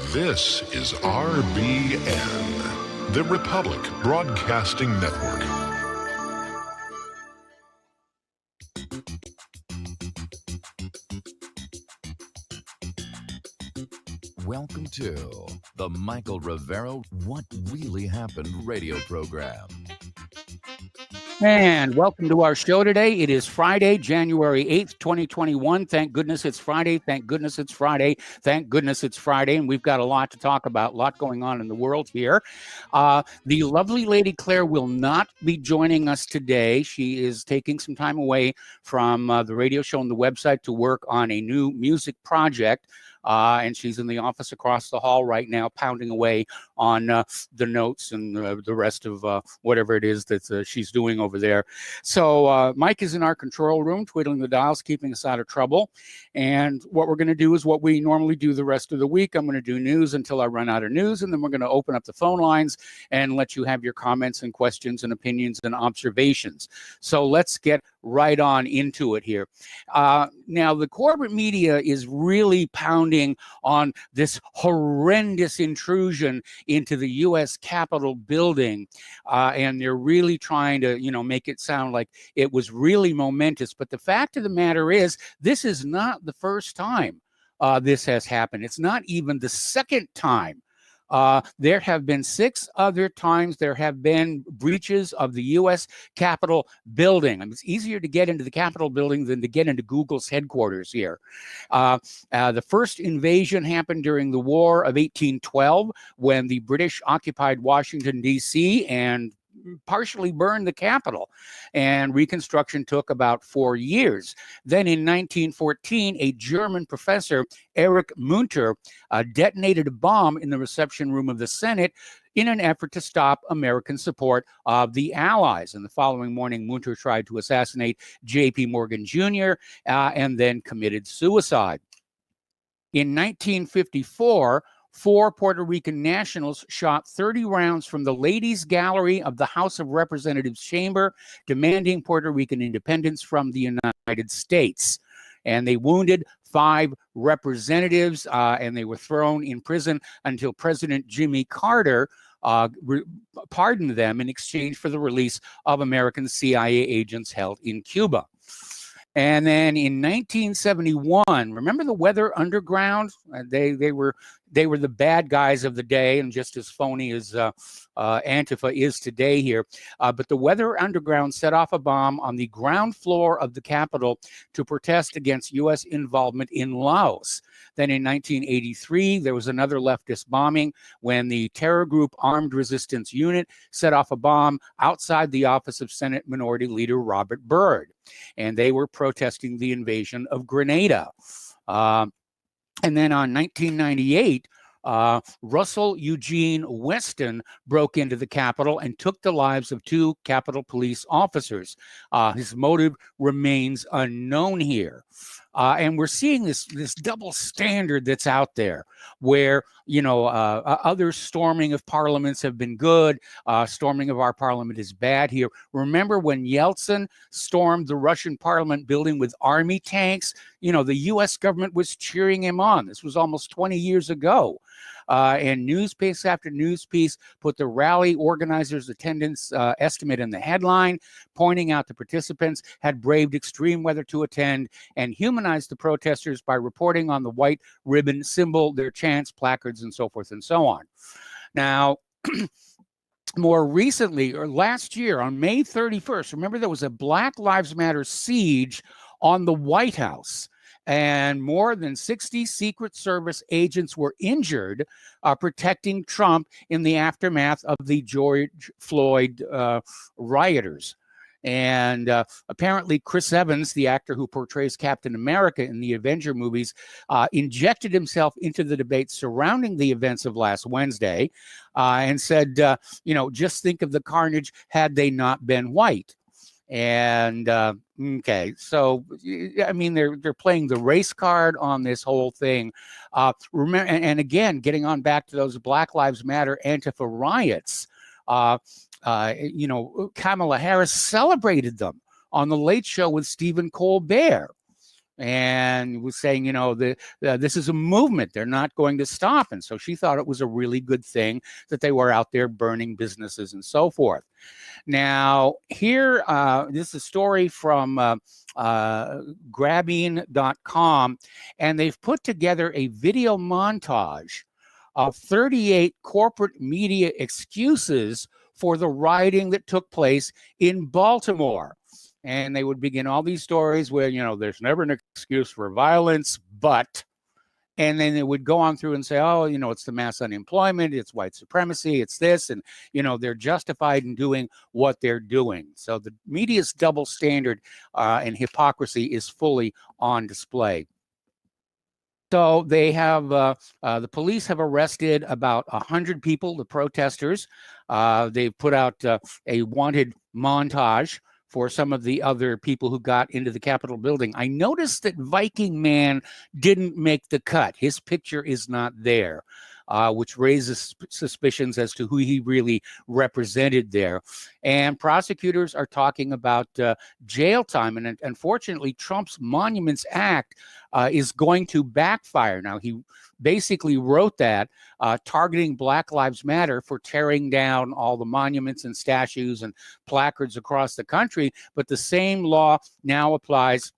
This is RBN, the Republic Broadcasting Network. Welcome to the Michael Rivero What Really Happened radio program. And welcome to our show today. It is Friday, January 8th, 2021. Thank goodness it's Friday. Thank goodness it's Friday. Thank goodness it's Friday. And we've got a lot to talk about, a lot going on in the world here. The lovely Lady Claire will not be joining us today. She is taking some time away from the radio show and the website to work on a new music project. And she's in the office across the hall right now, pounding away on the notes and the rest of whatever it is that she's doing over there. So Mike is in our control room, twiddling the dials, keeping us out of trouble. And what we're going to do is what we normally do the rest of the week. I'm going to do news until I run out of news, and then we're going to open up the phone lines and let you have your comments and questions and opinions and observations. So let's get right on into it here. Now, the corporate media is really pounding on this horrendous intrusion into the U.S. Capitol building, and they're really trying to, make it sound like it was really momentous. But the fact of the matter is, this is not the first time this has happened. It's not even the second time. There have been 6 other times there have been breaches of the U.S. Capitol building. I mean, it's easier to get into the Capitol building than to get into Google's headquarters here. The first invasion happened during the War of 1812 when the British occupied Washington, D.C. and partially burned the Capitol, and reconstruction took about 4 years. Then in 1914, a German professor, Erich Munter, detonated a bomb in the reception room of the Senate in an effort to stop American support of the Allies. And the following morning, Munter tried to assassinate J.P. Morgan Jr. And then committed suicide. In 1954, 4 Puerto Rican nationals shot 30 rounds from the Ladies' Gallery of the House of Representatives chamber, demanding Puerto Rican independence from the United States. And they wounded 5 representatives, and they were thrown in prison until President Jimmy Carter pardoned them in exchange for the release of American CIA agents held in Cuba. And then in 1971, remember the Weather Underground? They were the bad guys of the day, and just as phony as Antifa is today here. But the Weather Underground set off a bomb on the ground floor of the Capitol to protest against U.S. involvement in Laos. Then in 1983, there was another leftist bombing when the terror group Armed Resistance Unit set off a bomb outside the office of Senate Minority Leader Robert Byrd. And they were protesting the invasion of Grenada. And then on 1998, Russell Eugene Weston broke into the Capitol and took the lives of 2 Capitol Police officers. His motive remains unknown here. And we're seeing this double standard that's out there where, other storming of parliaments have been good. Storming of our parliament is bad here. Remember when Yeltsin stormed the Russian parliament building with army tanks? The U.S. government was cheering him on. This was almost 20 years ago. And news piece after news piece put the rally organizers' attendance estimate in the headline, pointing out the participants had braved extreme weather to attend and humanized the protesters by reporting on the white ribbon symbol, their chants, placards, and so forth and so on. Now, more recently, or last year on May 31st, remember there was a Black Lives Matter siege on the White House. And more than 60 Secret Service agents were injured protecting Trump in the aftermath of the George Floyd rioters. And apparently Chris Evans, the actor who portrays Captain America in the Avenger movies, injected himself into the debate surrounding the events of last Wednesday and said, just think of the carnage had they not been white. And okay, so I mean they're playing the race card on this whole thing. Remember, and again, getting on back to those Black Lives Matter Antifa riots. Kamala Harris celebrated them on the Late Show with Stephen Colbert. and was saying, this is a movement. They're not going to stop. And so she thought it was a really good thing that they were out there burning businesses and so forth. Now, here, this is a story from grabbing.com, and they've put together a video montage of 38 corporate media excuses for the rioting that took place in Baltimore. And they would begin all these stories where, there's never an excuse for violence, but, and then they would go on through and say, oh, it's the mass unemployment, it's white supremacy, it's this, and, they're justified in doing what they're doing. So the media's double standard and hypocrisy is fully on display. So they have, the police have arrested about 100 people, the protesters. They've put out a wanted montage for some of the other people who got into the Capitol building. I noticed that Viking Man didn't make the cut. His picture is not there, which raises suspicions as to who he really represented there. And prosecutors are talking about jail time. And unfortunately, Trump's Monuments Act is going to backfire. Now, he basically wrote that targeting Black Lives Matter for tearing down all the monuments and statues and placards across the country. But the same law now applies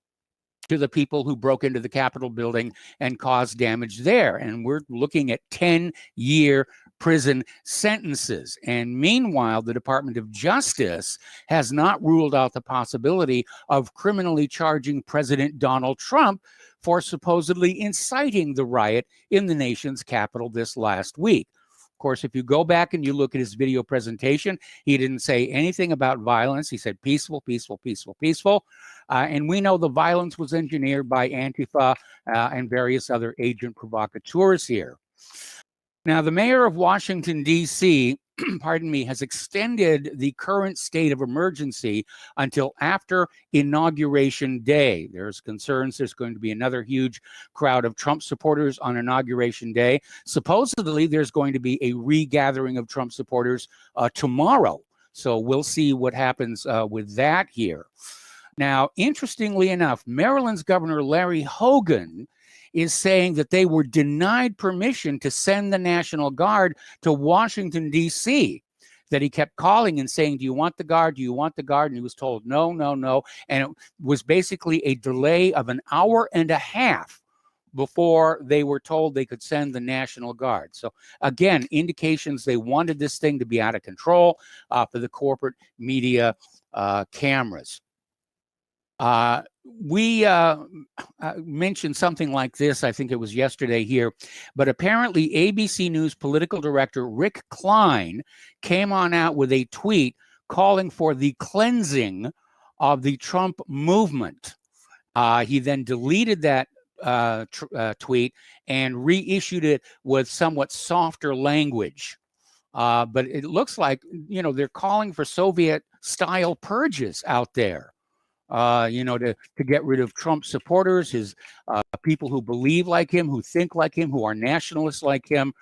to the people who broke into the Capitol building and caused damage there. And we're looking at 10-year prison sentences. And meanwhile, the Department of Justice has not ruled out the possibility of criminally charging President Donald Trump for supposedly inciting the riot in the nation's capital this last week. Of course, if you go back and you look at his video presentation, he didn't say anything about violence. He said peaceful, peaceful, peaceful, peaceful. And we know the violence was engineered by Antifa and various other agent provocateurs here. Now, the mayor of Washington, D.C., pardon me, has extended the current state of emergency until after Inauguration Day. There's concerns there's going to be another huge crowd of Trump supporters on Inauguration Day. Supposedly, there's going to be a regathering of Trump supporters tomorrow. So we'll see what happens with that here. Now, interestingly enough, Maryland's Governor Larry Hogan is saying that they were denied permission to send the National Guard to Washington, D.C., that he kept calling and saying, do you want the Guard? Do you want the Guard? And he was told, no, no, no. And it was basically a delay of an hour and a half before they were told they could send the National Guard. So again, indications they wanted this thing to be out of control for the corporate media cameras. We mentioned something like this, I think it was yesterday here, but apparently ABC News political director Rick Klein came on out with a tweet calling for the cleansing of the Trump movement. He then deleted that tweet and reissued it with somewhat softer language. But it looks like, they're calling for Soviet-style purges out there. To get rid of Trump supporters, his people who believe like him, who think like him, who are nationalists like him.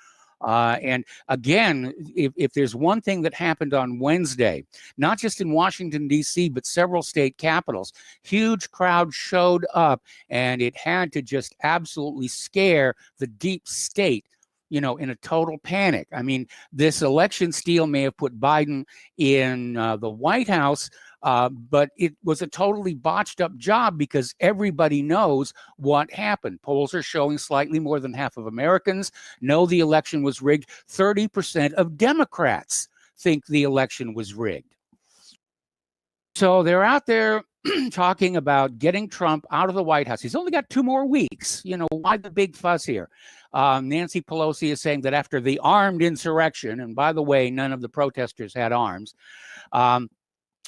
And again, if there's one thing that happened on Wednesday, not just in Washington, D.C., but several state capitals, huge crowds showed up, and it had to just absolutely scare the deep state, in a total panic. I mean, this election steal may have put Biden in the White House, but it was a totally botched up job because everybody knows what happened. Polls are showing slightly more than half of Americans know the election was rigged. 30% of Democrats think the election was rigged. So they're out there talking about getting Trump out of the White House. He's only got 2 more weeks. Why the big fuss here? Nancy Pelosi is saying that after the armed insurrection, and by the way, none of the protesters had arms,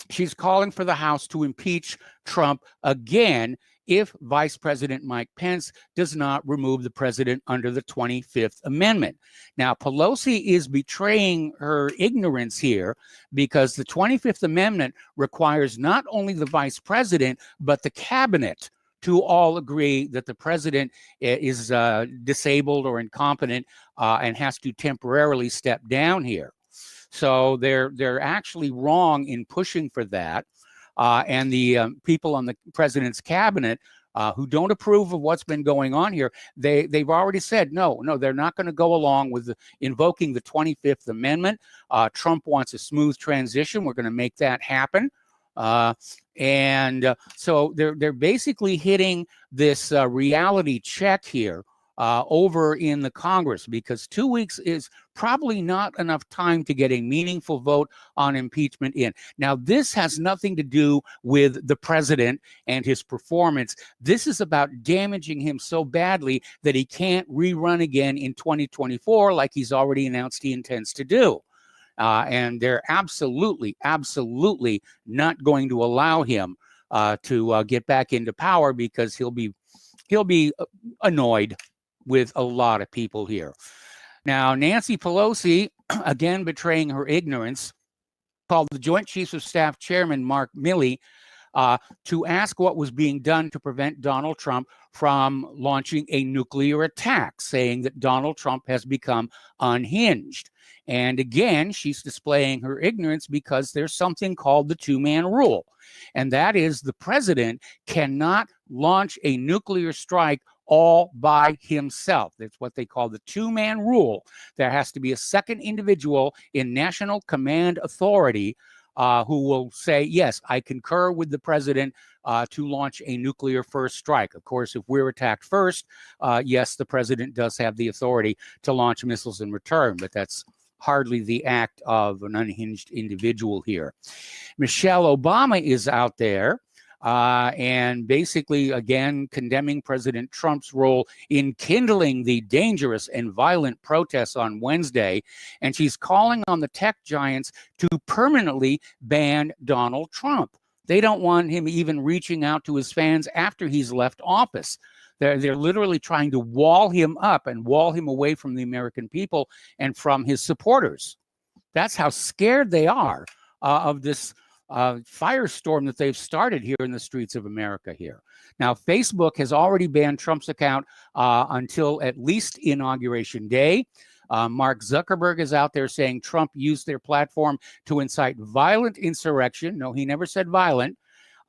she's calling for the House to impeach Trump again if Vice President Mike Pence does not remove the president under the 25th Amendment. Now, Pelosi is betraying her ignorance here because the 25th Amendment requires not only the vice president, but the cabinet to all agree that the president is disabled or incompetent and has to temporarily step down here. So they're actually wrong in pushing for that. And the people on the president's cabinet who don't approve of what's been going on here, they've already said no, they're not going to go along with invoking the 25th Amendment. Trump wants a smooth transition. We're going to make that happen. So they're basically hitting this reality check here over in the Congress, because 2 weeks is probably not enough time to get a meaningful vote on impeachment in. Now, this has nothing to do with the president and his performance. This is about damaging him so badly that he can't rerun again in 2024 like he's already announced he intends to do. And they're absolutely not going to allow him to get back into power, because he'll be annoyed with a lot of people here. Now, Nancy Pelosi, again betraying her ignorance, called the Joint Chiefs of Staff Chairman Mark Milley to ask what was being done to prevent Donald Trump from launching a nuclear attack, saying that Donald Trump has become unhinged. And again, she's displaying her ignorance, because there's something called the two-man rule. And that is, the president cannot launch a nuclear strike all by himself. That's what they call the two-man rule. There has to be a second individual in national command authority who will say, yes, I concur with the president to launch a nuclear first strike. Of course, if we're attacked first, yes, the president does have the authority to launch missiles in return, but that's hardly the act of an unhinged individual here. Michelle Obama is out there and basically, again, condemning President Trump's role in kindling the dangerous and violent protests on Wednesday. And she's calling on the tech giants to permanently ban Donald Trump. They don't want him even reaching out to his fans after he's left office. They're literally trying to wall him up and wall him away from the American people and from his supporters. That's how scared they are of this firestorm that they've started here in the streets of America here. Now, Facebook has already banned Trump's account until at least Inauguration Day. Mark Zuckerberg is out there saying Trump used their platform to incite violent insurrection. No, he never said violent.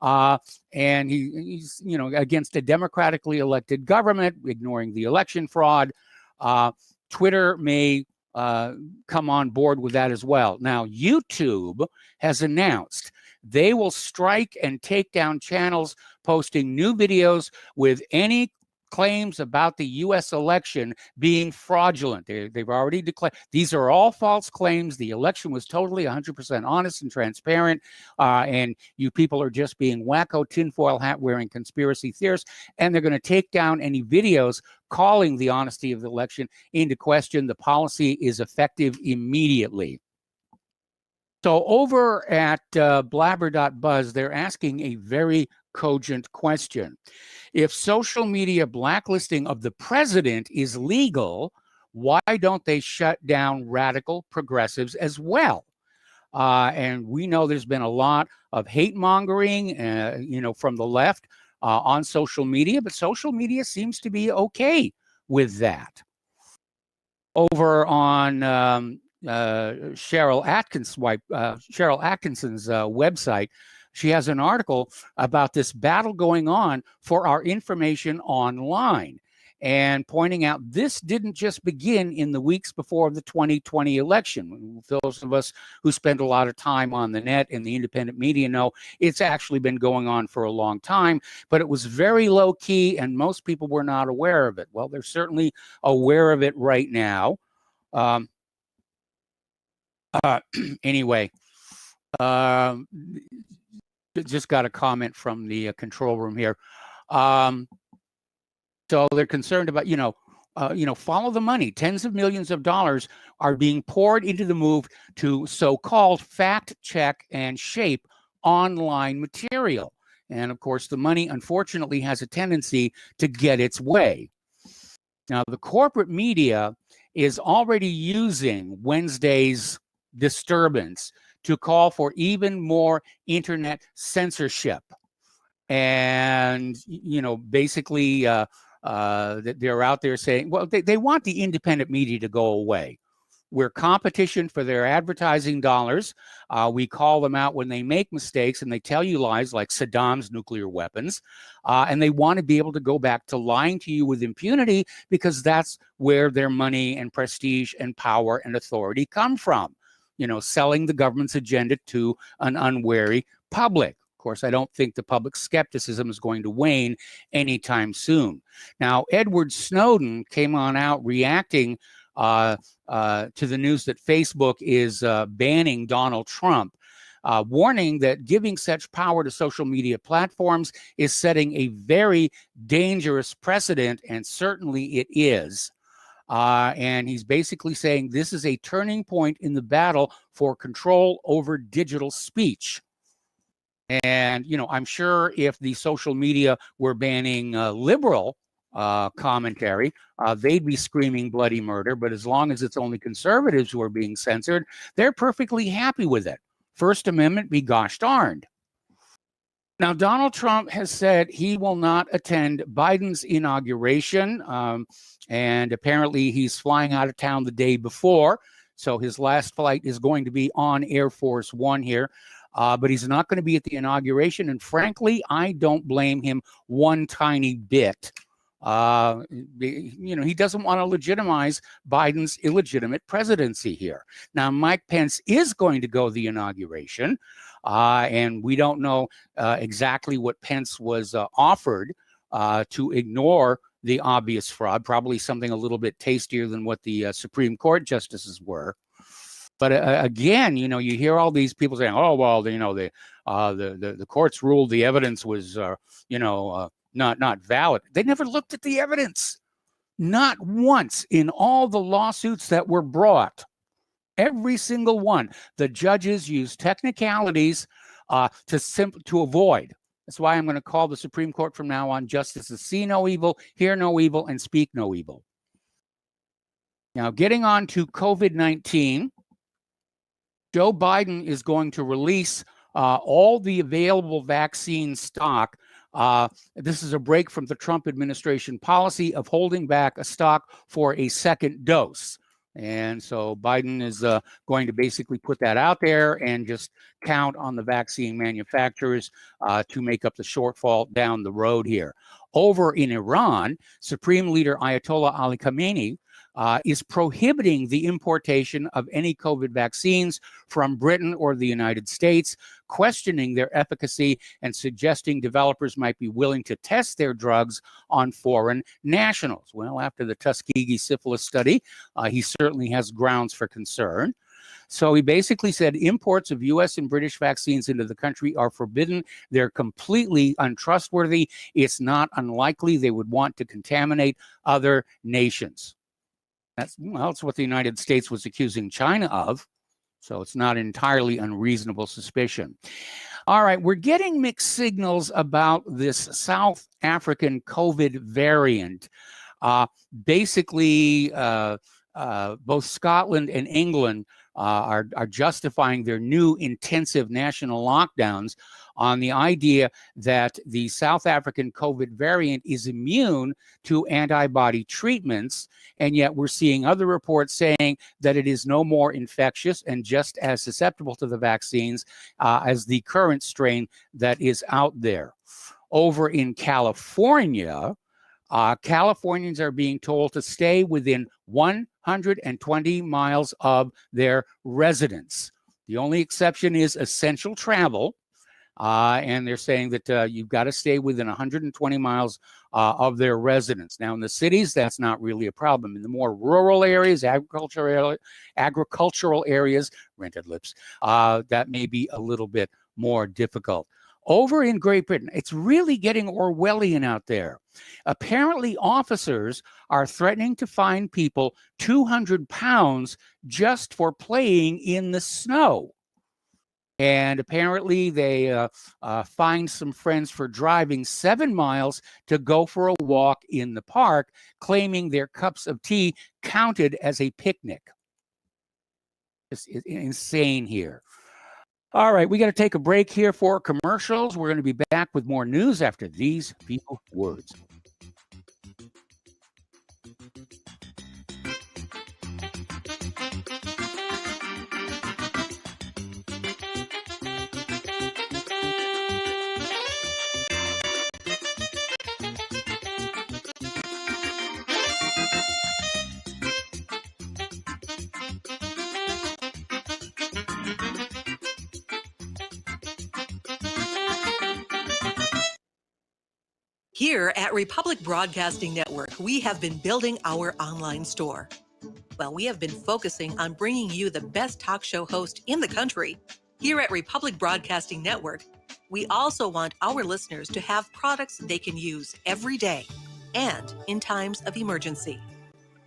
And he's, against a democratically elected government, ignoring the election fraud. Twitter may come on board with that as well. Now, YouTube has announced they will strike and take down channels posting new videos with any claims about the U.S. election being fraudulent. They've already declared these are all false claims. The election was totally 100% honest and transparent, and you people are just being wacko tinfoil hat wearing conspiracy theorists, and they're going to take down any videos calling the honesty of the election into question. The policy is effective immediately. So over at blabber.buzz, they're asking a very cogent question. If social media blacklisting of the president is legal, why don't they shut down radical progressives as well? And we know there's been a lot of hate mongering, from the left on social media, but social media seems to be okay with that. Over on Cheryl Atkinson's website, she has an article about this battle going on for our information online, and pointing out this didn't just begin in the weeks before the 2020 election. Those of us who spend a lot of time on the net and the independent media know it's actually been going on for a long time, but it was very low key and most people were not aware of it. Well, they're certainly aware of it right now. Anyway, just got a comment from the control room here. So they're concerned about, follow the money. Tens of millions of dollars are being poured into the move to so-called fact check and shape online material. And of course, the money, unfortunately, has a tendency to get its way. Now, the corporate media is already using Wednesday's disturbance to call for even more internet censorship. And, basically, they're out there saying, well, they want the independent media to go away. We're competition for their advertising dollars. We call them out when they make mistakes and they tell you lies like Saddam's nuclear weapons. And they want to be able to go back to lying to you with impunity because that's where their money and prestige and power and authority come from. You know, selling the government's agenda to an unwary public. Of course, I don't think the public skepticism is going to wane anytime soon. Now, Edward Snowden came on out reacting to the news that Facebook is banning Donald Trump, warning that giving such power to social media platforms is setting a very dangerous precedent, and certainly it is. And he's basically saying this is a turning point in the battle for control over digital speech. And, you know, I'm sure if the social media were banning liberal commentary, they'd be screaming bloody murder. But as long as it's only conservatives who are being censored, they're perfectly happy with it. First Amendment be gosh darned. Now, Donald Trump has said he will not attend Biden's inauguration. And apparently he's flying out of town the day before. So his last flight is going to be on Air Force One here. But he's not going to be at the inauguration. And frankly, I don't blame him one tiny bit. You know, he doesn't want to legitimize Biden's illegitimate presidency here. Now, Mike Pence is going to go to the inauguration. And we don't know exactly what Pence was offered to ignore the obvious fraud, probably something a little bit tastier than what the Supreme Court justices were. But again, you know, you hear all these people saying, "Oh, well, you know, the courts ruled the evidence was, you know, not valid." They never looked at the evidence, not once in all the lawsuits that were brought. Every single one, the judges used technicalities to avoid. That's why I'm going to call the Supreme Court from now on justices see no evil, hear no evil, and speak no evil. Now, getting on to COVID-19. Joe Biden is going to release all the available vaccine stock. This is a break from the Trump administration policy of holding back a stock for a second dose. And so Biden is going to basically put that out there and just count on the vaccine manufacturers to make up the shortfall down the road here. Over in Iran, Supreme Leader Ayatollah Ali Khamenei is prohibiting the importation of any COVID vaccines from Britain or the United States, questioning their efficacy and suggesting developers might be willing to test their drugs on foreign nationals. Well, after the Tuskegee syphilis study, he certainly has grounds for concern. So he basically said imports of U.S. and British vaccines into the country are forbidden. They're completely untrustworthy. It's not unlikely they would want to contaminate other nations. That's what the United States was accusing China of. So it's not entirely unreasonable suspicion. All right, we're getting mixed signals about this South African COVID variant. Basically, both Scotland and England are justifying their new intensive national lockdowns on the idea that the South African COVID variant is immune to antibody treatments, and yet we're seeing other reports saying that it is no more infectious and just as susceptible to the vaccines as the current strain that is out there. Over in California, Californians are being told to stay within 120 miles of their residence. The only exception is essential travel. And they're saying that you've got to stay within 120 miles of their residence. Now, in the cities, that's not really a problem. In the more rural areas, agricultural areas, rented lips, that may be a little bit more difficult. Over in Great Britain, it's really getting Orwellian out there. Apparently, officers are threatening to fine people £200 just for playing in the snow. And apparently they fined some friends for driving 7 miles to go for a walk in the park, claiming their cups of tea counted as a picnic. It's insane here. All right, we got to take a break here for commercials. We're going to be back with more news after these few words. Here at Republic Broadcasting Network, we have been building our online store. Well, we have been focusing on bringing you the best talk show host in the country. Here at Republic Broadcasting Network, we also want our listeners to have products they can use every day and in times of emergency.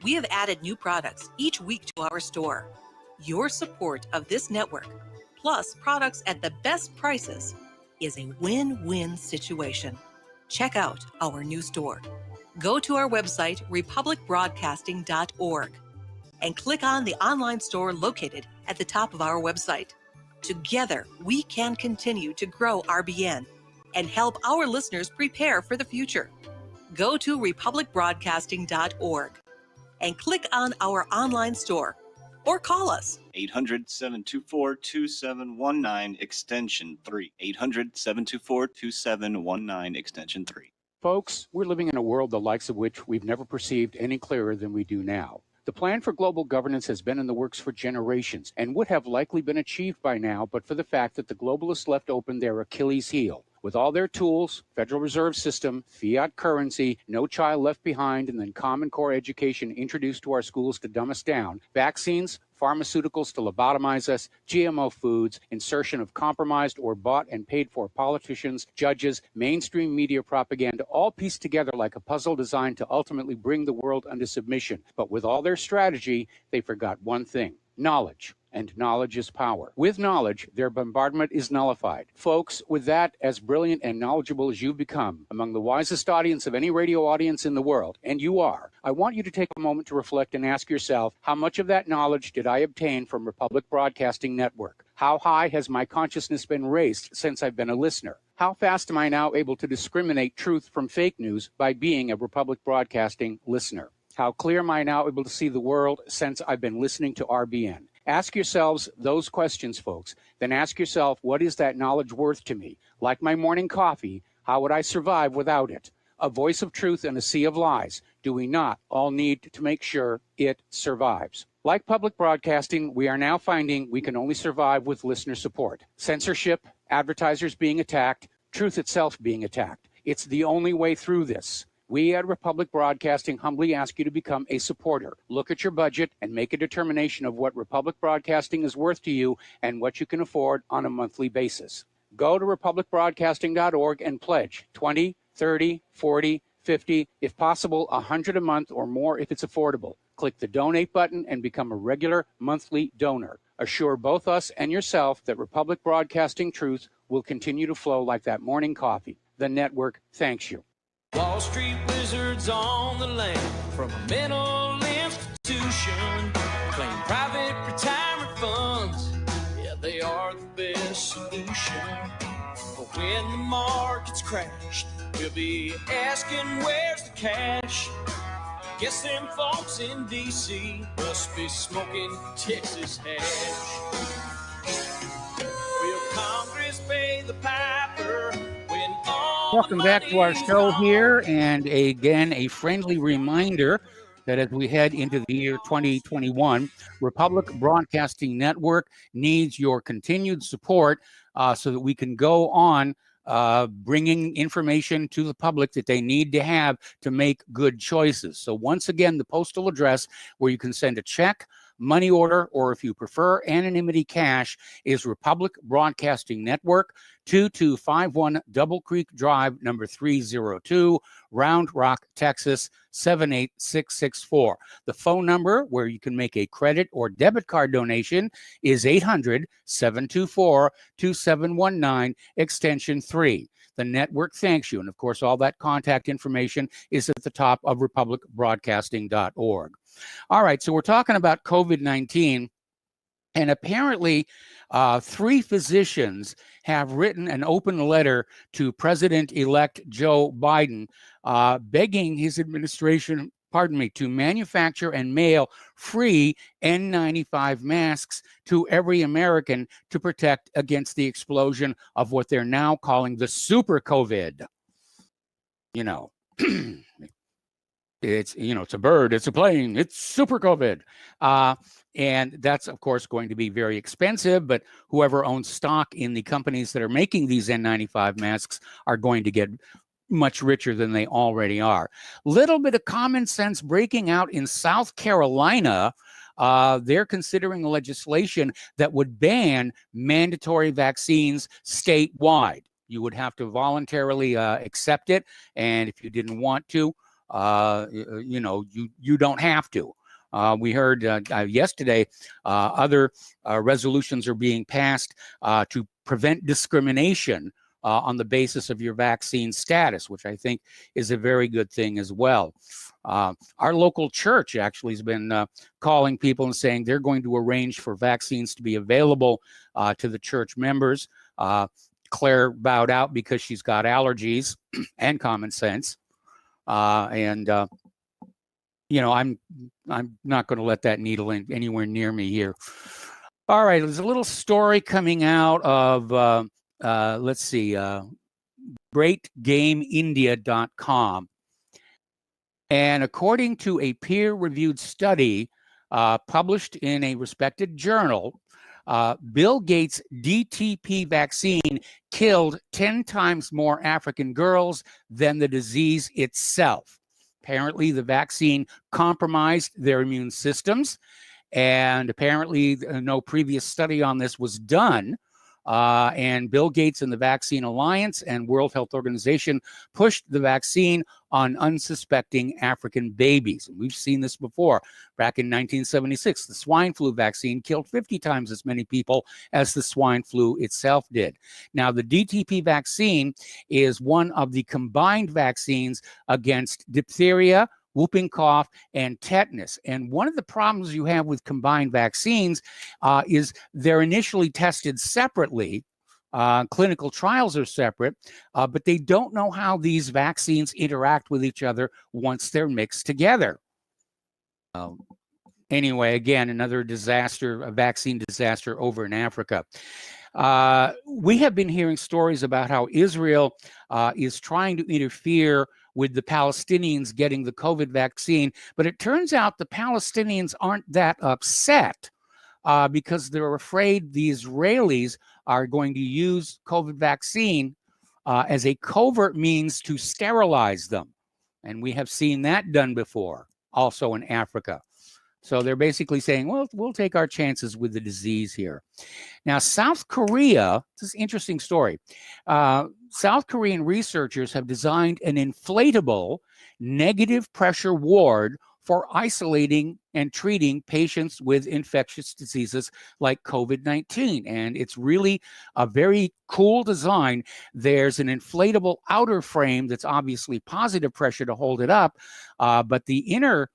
We have added new products each week to our store. Your support of this network, plus products at the best prices, is a win-win situation. Check out our new store. Go to our website, republicbroadcasting.org, and click on the online store located at the top of our website. Together, we can continue to grow RBN and help our listeners prepare for the future. Go to republicbroadcasting.org and click on our online store or call us. 800-724-2719 extension 3. 800-724-2719 extension 3. Folks, we're living in a world the likes of which we've never perceived any clearer than we do now. The plan for global governance has been in the works for generations and would have likely been achieved by now, but for the fact that the globalists left open their Achilles heel. With all their tools, Federal Reserve System, fiat currency, no child left behind, and then Common Core education introduced to our schools to dumb us down, vaccines, pharmaceuticals to lobotomize us, GMO foods, insertion of compromised or bought and paid for politicians, judges, mainstream media propaganda, all pieced together like a puzzle designed to ultimately bring the world under submission. But with all their strategy, they forgot one thing: knowledge. And knowledge is power. With knowledge, their bombardment is nullified. Folks, with that, as brilliant and knowledgeable as you've become, among the wisest audience of any radio audience in the world, and you are, I want you to take a moment to reflect and ask yourself, how much of that knowledge did I obtain from Republic Broadcasting Network? How high has my consciousness been raised since I've been a listener? How fast am I now able to discriminate truth from fake news by being a Republic Broadcasting listener? How clear am I now able to see the world since I've been listening to RBN? Ask yourselves those questions, folks. Then ask yourself, what is that knowledge worth to me? Like my morning coffee, how would I survive without it? A voice of truth in a sea of lies. Do we not all need to make sure it survives? Like public broadcasting, we are now finding we can only survive with listener support. Censorship, advertisers being attacked, truth itself being attacked. It's the only way through this. We at Republic Broadcasting humbly ask you to become a supporter. Look at your budget and make a determination of what Republic Broadcasting is worth to you and what you can afford on a monthly basis. Go to republicbroadcasting.org and pledge 20, 30, 40, 50, if possible, 100 a month or more if it's affordable. Click the donate button and become a regular monthly donor. Assure both us and yourself that Republic Broadcasting truth will continue to flow like that morning coffee. The network thanks you. Wall Street wizards on the land from a mental institution, claim private retirement funds. Yeah, they are the best solution. But when the markets crash, we'll be asking where's the cash. Guess them folks in D.C. must be smoking Texas hash. Will Congress pay the piper? Welcome back to our show here, and again, a friendly reminder that as we head into the year 2021, Republic Broadcasting Network needs your continued support so that we can go on bringing information to the public that they need to have to make good choices. So once again, the postal address where you can send a check, money order, or if you prefer anonymity cash, is Republic Broadcasting Network, 2251 Double Creek Drive, number 302, Round Rock, Texas, 78664. The phone number where you can make a credit or debit card donation is 800-724-2719, extension 3. The network thanks you. And of course, all that contact information is at the top of republicbroadcasting.org. All right, so we're talking about COVID-19, and apparently 3 physicians have written an open letter to President-elect Joe Biden begging his administration, to manufacture and mail free N95 masks to every American to protect against the explosion of what they're now calling the super COVID. You know, it's a bird, it's a plane, it's super COVID. And that's, of course, going to be very expensive, but whoever owns stock in the companies that are making these N95 masks are going to get much richer than they already are. Little bit of common sense breaking out in South Carolina. They're considering legislation that would ban mandatory vaccines statewide. You would have to voluntarily accept it, and if you didn't want to, you don't have to. We heard yesterday other resolutions are being passed to prevent discrimination on the basis of your vaccine status, which I think is a very good thing as well. Our local church actually has been calling people and saying they're going to arrange for vaccines to be available to the church members. Claire bowed out because she's got allergies and common sense. I'm not going to let that needle in anywhere near me here. All right, there's a little story coming out of, greatgameindia.com. And according to a peer-reviewed study published in a respected journal, Bill Gates' DTP vaccine killed 10 times more African girls than the disease itself. Apparently, the vaccine compromised their immune systems, and apparently no previous study on this was done. And Bill Gates and the Vaccine Alliance and World Health Organization pushed the vaccine on unsuspecting African babies. And we've seen this before. Back in 1976, the swine flu vaccine killed 50 times as many people as the swine flu itself did. Now, the DTP vaccine is one of the combined vaccines against diphtheria, whooping cough, and tetanus. And one of the problems you have with combined vaccines is they're initially tested separately. Clinical trials are separate, but they don't know how these vaccines interact with each other once they're mixed together. Anyway, again, another disaster, a vaccine disaster over in Africa. We have been hearing stories about how Israel is trying to interfere with the Palestinians getting the COVID vaccine, but it turns out the Palestinians aren't that upset because they're afraid the Israelis are going to use COVID vaccine as a covert means to sterilize them. And we have seen that done before, also in Africa. So they're basically saying, well, we'll take our chances with the disease here. Now, South Korea, this is an interesting story. South Korean researchers have designed an inflatable negative pressure ward for isolating and treating patients with infectious diseases like COVID-19. And it's really a very cool design. There's an inflatable outer frame that's obviously positive pressure to hold it up, but the inner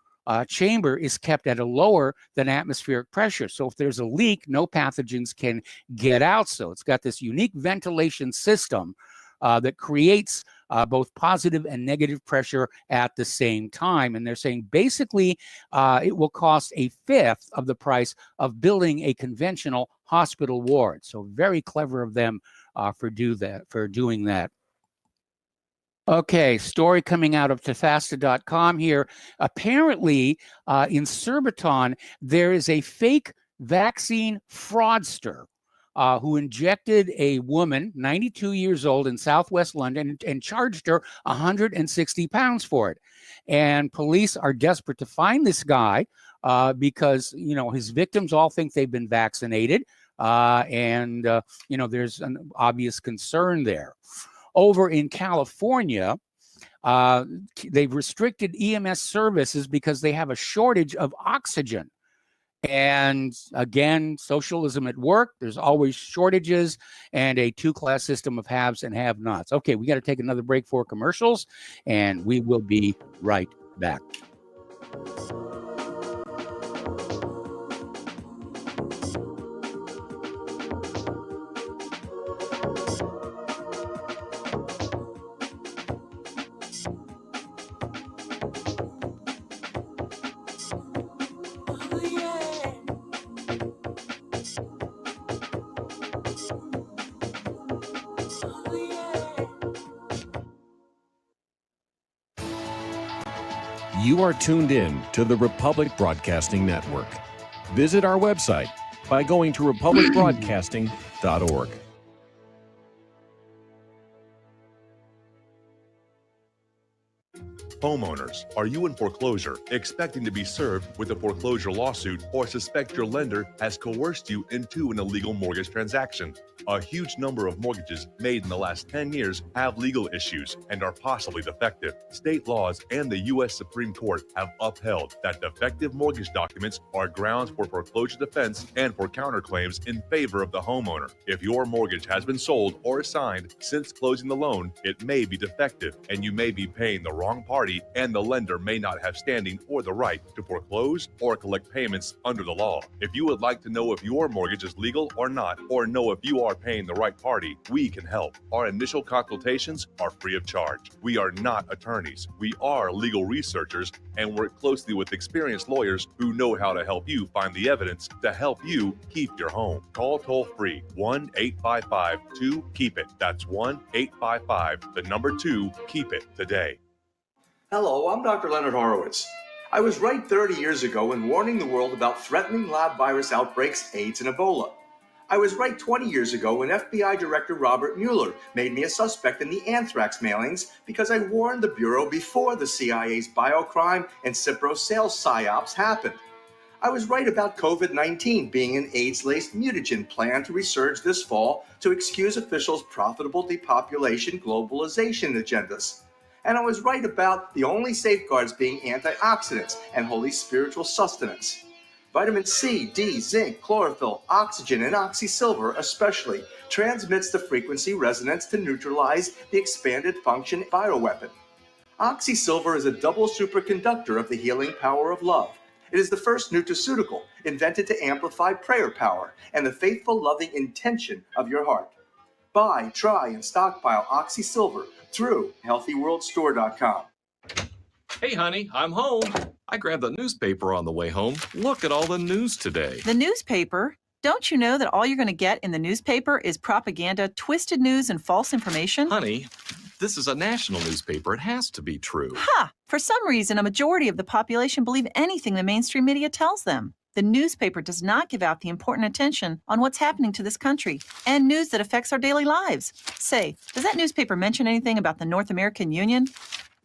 chamber is kept at a lower than atmospheric pressure. So if there's a leak, no pathogens can get out. So it's got this unique ventilation system that creates both positive and negative pressure at the same time. And they're saying basically it will cost a fifth of the price of building a conventional hospital ward. So very clever of them for doing that. Okay, story coming out of Tefasta.com here. Apparently, in Surbiton, there is a fake vaccine fraudster who injected a woman, 92 years old, in southwest London and charged her £160 for it. And police are desperate to find this guy because, his victims all think they've been vaccinated. There's an obvious concern there. Over in California, they've restricted EMS services because they have a shortage of oxygen. And again, socialism at work, there's always shortages and a two-class system of haves and have-nots. Okay, we got to take another break for commercials, and we will be right back. You are tuned in to the Republic Broadcasting Network. Visit our website by going to republicbroadcasting.org. Homeowners, are you in foreclosure, expecting to be served with a foreclosure lawsuit, or suspect your lender has coerced you into an illegal mortgage transaction? A huge number of mortgages made in the last 10 years have legal issues and are possibly defective. State laws and the U.S. Supreme Court have upheld that defective mortgage documents are grounds for foreclosure defense and for counterclaims in favor of the homeowner. If your mortgage has been sold or assigned since closing the loan, it may be defective and you may be paying the wrong party, and the lender may not have standing or the right to foreclose or collect payments under the law. If you would like to know if your mortgage is legal or not, or know if you are paying the right party, we can help. Our initial consultations are free of charge. We are not attorneys. We are legal researchers and work closely with experienced lawyers who know how to help you find the evidence to help you keep your home. Call toll-free 1-855-2-KEEP-IT. That's 1-855-2-KEEP-IT today. Hello, I'm Dr. Leonard Horowitz. I was right 30 years ago in warning the world about threatening lab virus outbreaks, AIDS, and Ebola. I was right 20 years ago when FBI Director Robert Mueller made me a suspect in the anthrax mailings because I warned the Bureau before the CIA's biocrime and Cipro sales psyops happened. I was right about COVID-19 being an AIDS-laced mutagen planned to resurge this fall to excuse officials' profitable depopulation globalization agendas. And I was right about the only safeguards being antioxidants and holy spiritual sustenance. Vitamin C, D, zinc, chlorophyll, oxygen, and oxysilver especially transmits the frequency resonance to neutralize the expanded function bioweapon. Oxysilver is a double superconductor of the healing power of love. It is the first nutraceutical invented to amplify prayer power and the faithful, loving intention of your heart. Buy, try, and stockpile Oxysilver through healthyworldstore.com. Hey, honey, I'm home. I grabbed the newspaper on the way home. Look at all the news today. The newspaper? Don't you know that all you're going to get in the newspaper is propaganda, twisted news, and false information? Honey, this is a national newspaper. It has to be true. Ha! For some reason, a majority of the population believe anything the mainstream media tells them. The newspaper does not give out the important attention on what's happening to this country and news that affects our daily lives. Say, does that newspaper mention anything about the North American Union?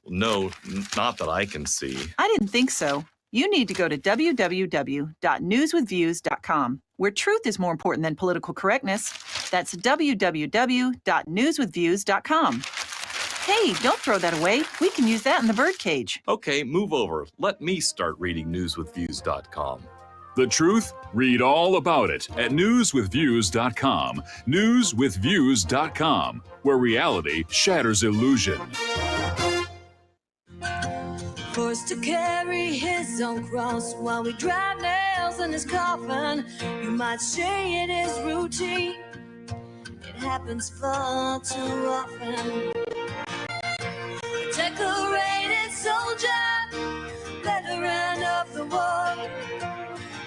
No, not that I can see. I didn't think so. You need to go to www.newswithviews.com, where truth is more important than political correctness. That's www.newswithviews.com. Hey, don't throw that away. We can use that in the birdcage. Okay, move over. Let me start reading newswithviews.com. The truth? Read all about it at newswithviews.com. Newswithviews.com, where reality shatters illusion. Forced to carry his own cross while we drive nails in his coffin. You might say it is routine. It happens far too often. A decorated soldier, veteran of the war.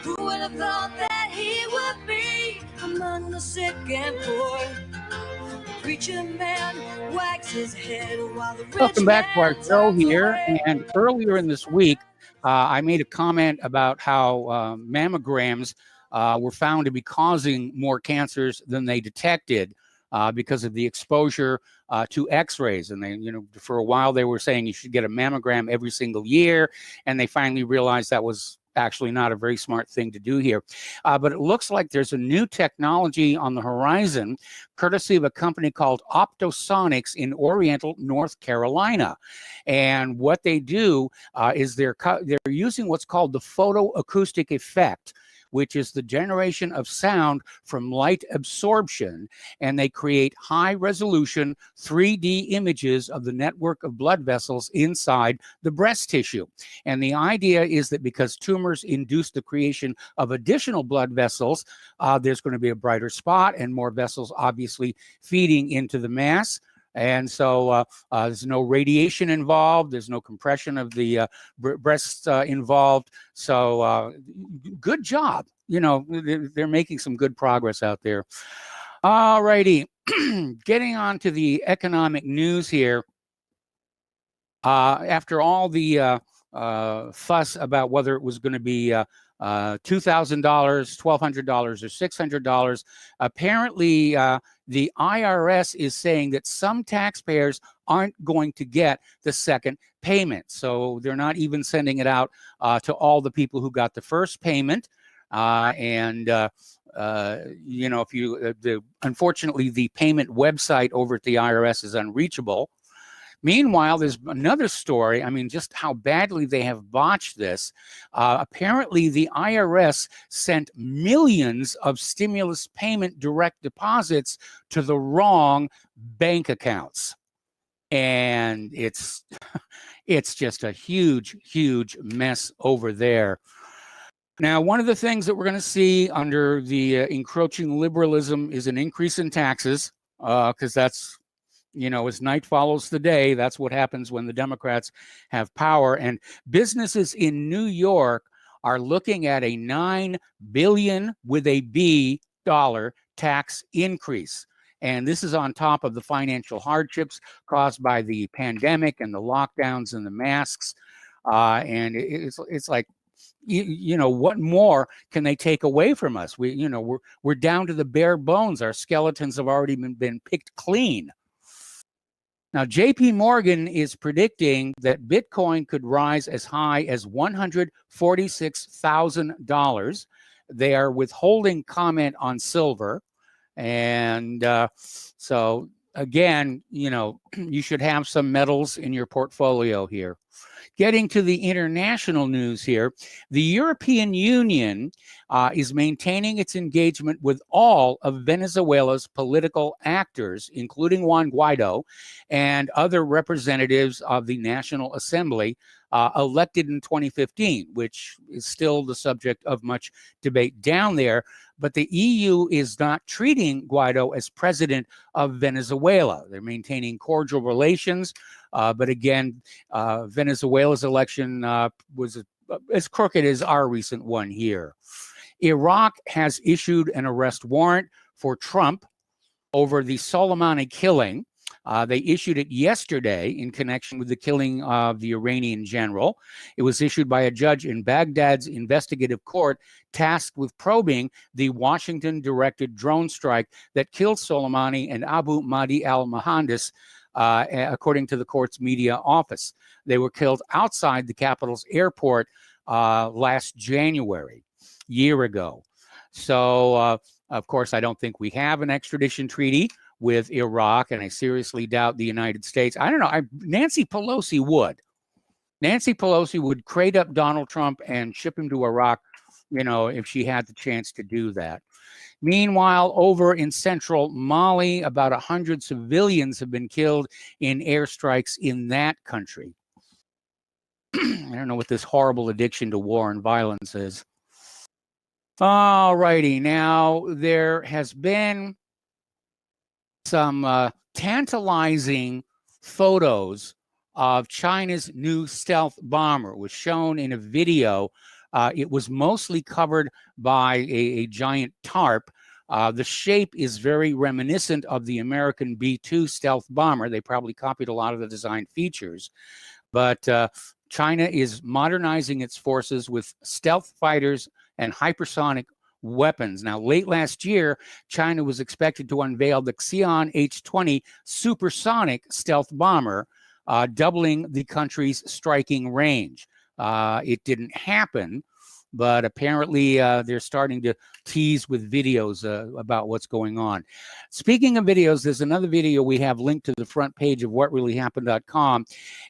Who would have thought that he would be among the sick and poor? The preacher man wags his head while the rich Welcome back to our man show turns here. away. And earlier in this week, I made a comment about how mammograms were found to be causing more cancers than they detected because of the exposure to X-rays. And they, for a while they were saying you should get a mammogram every single year, and they finally realized that was actually not a very smart thing to do here. But it looks like there's a new technology on the horizon, courtesy of a company called Optosonics in Oriental, North Carolina. And what they do is they're using what's called the photoacoustic effect, which is the generation of sound from light absorption, and they create high-resolution 3D images of the network of blood vessels inside the breast tissue. And the idea is that because tumors induce the creation of additional blood vessels, there's going to be a brighter spot and more vessels obviously feeding into the mass. And so there's no radiation involved. There's no compression of the breasts involved. So good job. They're making some good progress out there. All righty. Getting on to the economic news here. After all the fuss about whether it was going to be $2,000, $1,200, or $600, apparently the IRS is saying that some taxpayers aren't going to get the second payment. So they're not even sending it out to all the people who got the first payment. If you, unfortunately, the payment website over at the IRS is unreachable. Meanwhile, there's another story. I mean, just how badly they have botched this. Apparently, the IRS sent millions of stimulus payment direct deposits to the wrong bank accounts. And it's just a huge, huge mess over there. Now, one of the things that we're going to see under the encroaching liberalism is an increase in taxes, because that's, as night follows the day, that's what happens when the Democrats have power. And businesses in New York are looking at a $9 billion with a B dollar tax increase. And this is on top of the financial hardships caused by the pandemic and the lockdowns and the masks. And it's like, what more can they take away from us? We're down to the bare bones. Our skeletons have already been picked clean. Now, JP Morgan is predicting that Bitcoin could rise as high as $146,000. They are withholding comment on silver. And so, again, you should have some metals in your portfolio here. Getting to the international news here, the European Union is maintaining its engagement with all of Venezuela's political actors, including Juan Guaido and other representatives of the National Assembly elected in 2015, which is still the subject of much debate down there. But the EU is not treating Guaido as president of Venezuela. They're maintaining cordial relations. But again, Venezuela's election was as crooked as our recent one here. Iraq has issued an arrest warrant for Trump over the Soleimani killing. They issued it yesterday in connection with the killing of the Iranian general. It was issued by a judge in Baghdad's investigative court tasked with probing the Washington-directed drone strike that killed Soleimani and Abu Mahdi al-Mohandes, according to the court's media office. They were killed outside the capital's airport last January, year ago. So, of course, I don't think we have an extradition treaty with Iraq, and I seriously doubt the United States. I don't know. Nancy Pelosi would. Nancy Pelosi would crate up Donald Trump and ship him to Iraq, if she had the chance to do that. Meanwhile, over in central Mali, about 100 civilians have been killed in airstrikes in that country. I don't know what this horrible addiction to war and violence is. All righty. Now, there has been some tantalizing photos of China's new stealth bomber. It was shown in a video. It was mostly covered by a giant tarp. The shape is very reminiscent of the American B-2 stealth bomber. They probably copied a lot of the design features. But China is modernizing its forces with stealth fighters and hypersonic weapons. Now, late last year, China was expected to unveil the Xi'an H-20 supersonic stealth bomber, doubling the country's striking range. It didn't happen, but apparently they're starting to tease with videos about what's going on. Speaking of videos, there's another video we have linked to the front page of whatreallyhappened.com,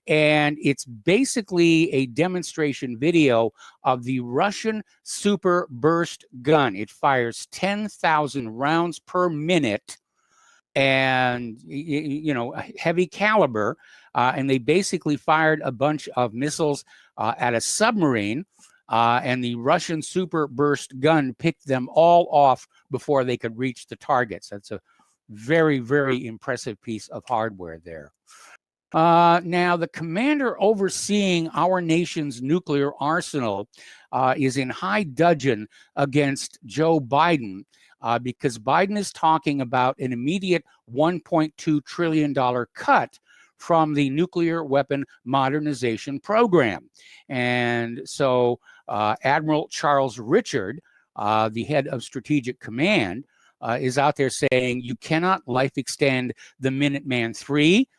and it's basically a demonstration video of the Russian super burst gun. It fires 10,000 rounds per minute, and heavy caliber, and they basically fired a bunch of missiles at a submarine, and the Russian super burst gun picked them all off before they could reach the targets. That's a very, very impressive piece of hardware there. Now, the commander overseeing our nation's nuclear arsenal is in high dudgeon against Joe Biden because Biden is talking about an immediate $1.2 trillion cut from the nuclear weapon modernization program. And so Admiral Charles Richard, the head of Strategic Command, is out there saying, you cannot life extend the Minuteman III.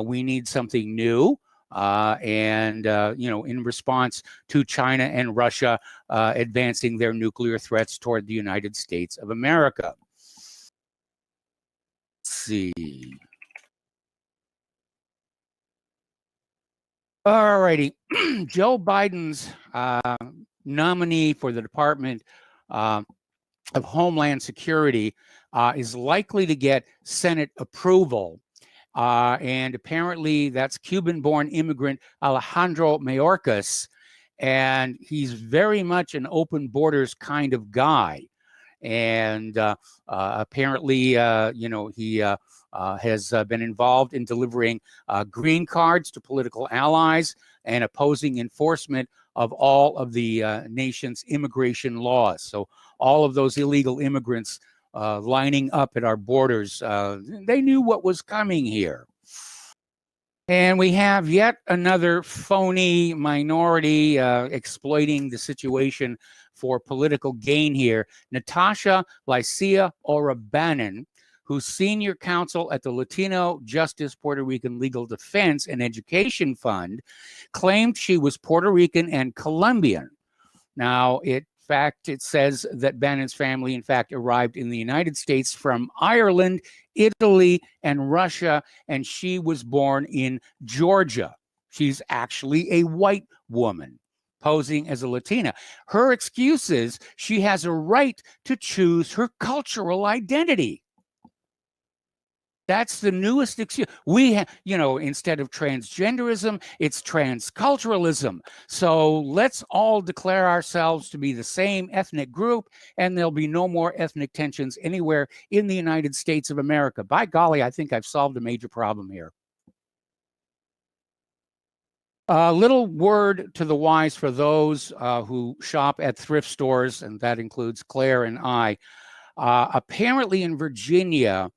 We need something new. in response to China and Russia advancing their nuclear threats toward the United States of America. Let's see. All righty. Joe Biden's nominee for the Department of Homeland Security is likely to get Senate approval. And apparently that's Cuban-born immigrant Alejandro Mayorkas, and he's very much an open borders kind of guy. And apparently, he has been involved in delivering green cards to political allies and opposing enforcement of all of the nation's immigration laws. So all of those illegal immigrants lining up at our borders, they knew what was coming here. And we have yet another phony minority exploiting the situation for political gain here. Natasha Lycia Orabanan, who's senior counsel at the Latino Justice Puerto Rican Legal Defense and Education Fund, claimed she was Puerto Rican and Colombian. Now, it says that Bannon's family, in fact, arrived in the United States from Ireland, Italy, and Russia, and she was born in Georgia. She's actually a white woman posing as a Latina. Her excuse is she has a right to choose her cultural identity. That's the newest excuse. We, instead of transgenderism, it's transculturalism. So let's all declare ourselves to be the same ethnic group, and there'll be no more ethnic tensions anywhere in the United States of America. By golly, I think I've solved a major problem here. A little word to the wise for those who shop at thrift stores, and that includes Claire and I. Apparently in Virginia,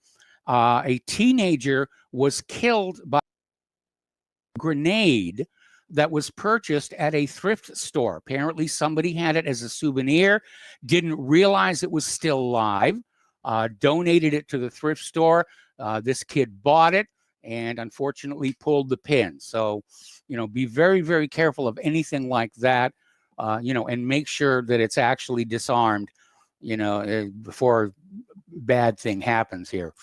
a teenager was killed by a grenade that was purchased at a thrift store. Apparently somebody had it as a souvenir, didn't realize it was still live, donated it to the thrift store. This kid bought it and unfortunately pulled the pin. So, be very, very careful of anything like that, and make sure that it's actually disarmed, before bad thing happens here.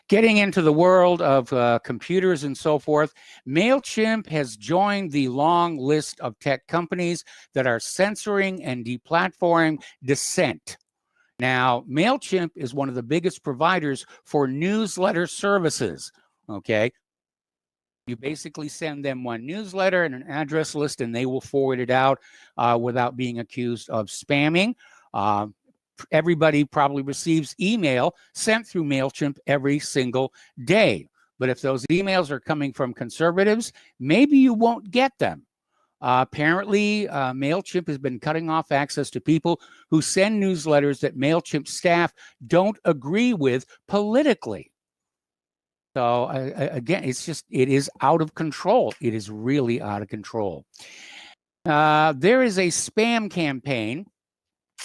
Getting into the world of computers and so forth, MailChimp has joined the long list of tech companies that are censoring and deplatforming dissent. Now, MailChimp is one of the biggest providers for newsletter services, okay? You basically send them one newsletter and an address list, and they will forward it out without being accused of spamming. Everybody probably receives email sent through MailChimp every single day. But if those emails are coming from conservatives, maybe you won't get them. Apparently, MailChimp has been cutting off access to people who send newsletters that MailChimp staff don't agree with politically. So again, it is out of control. It is really out of control. There is a spam campaign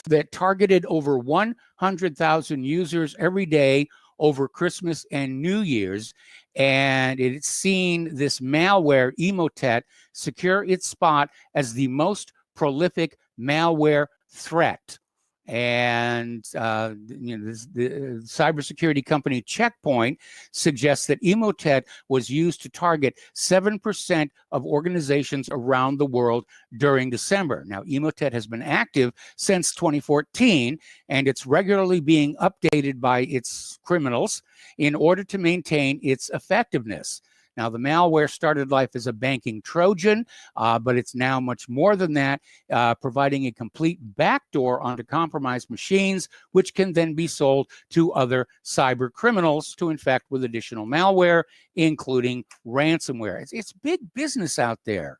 that targeted over 100,000 users every day over Christmas and New Year's, and it's seen this malware, Emotet, secure its spot as the most prolific malware threat. And the cybersecurity company Checkpoint suggests that Emotet was used to target 7% of organizations around the world during December. Now, Emotet has been active since 2014, and it's regularly being updated by its criminals in order to maintain its effectiveness. Now, the malware started life as a banking Trojan, but it's now much more than that, providing a complete backdoor onto compromised machines, which can then be sold to other cyber criminals to infect with additional malware, including ransomware. It's big business out there.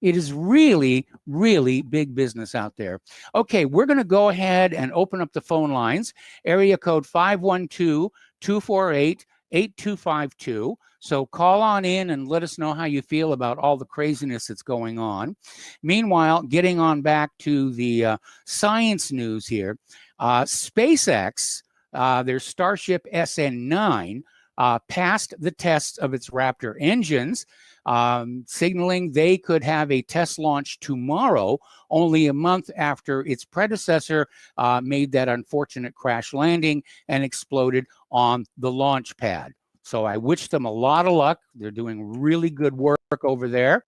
It is really, really big business out there. Okay, we're going to go ahead and open up the phone lines. Area code 512-248-8252. So call on in and let us know how you feel about all the craziness that's going on. Meanwhile, getting on back to the science news here, SpaceX, their Starship SN9, passed the tests of its Raptor engines. signaling they could have a test launch tomorrow, only a month after its predecessor made that unfortunate crash landing and exploded on the launch pad. So I wish them a lot of luck. They're doing really good work over there.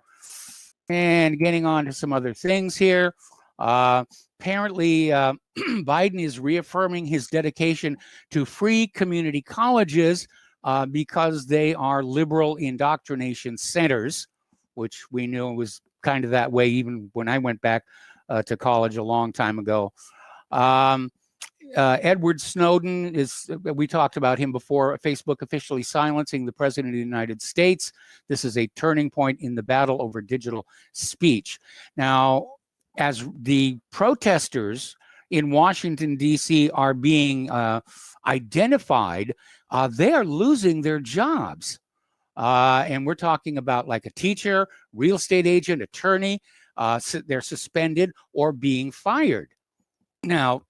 And getting on to some other things here. Apparently, Biden is reaffirming his dedication to free community colleges because they are liberal indoctrination centers, which we knew was kind of that way even when I went back to college a long time ago. Edward Snowden we talked about him before, Facebook officially silencing the president of the United States. This is a turning point in the battle over digital speech. Now, as the protesters in Washington, D.C. are being identified, they are losing their jobs. And we're talking about like a teacher, real estate agent, attorney. They're suspended or being fired. Now,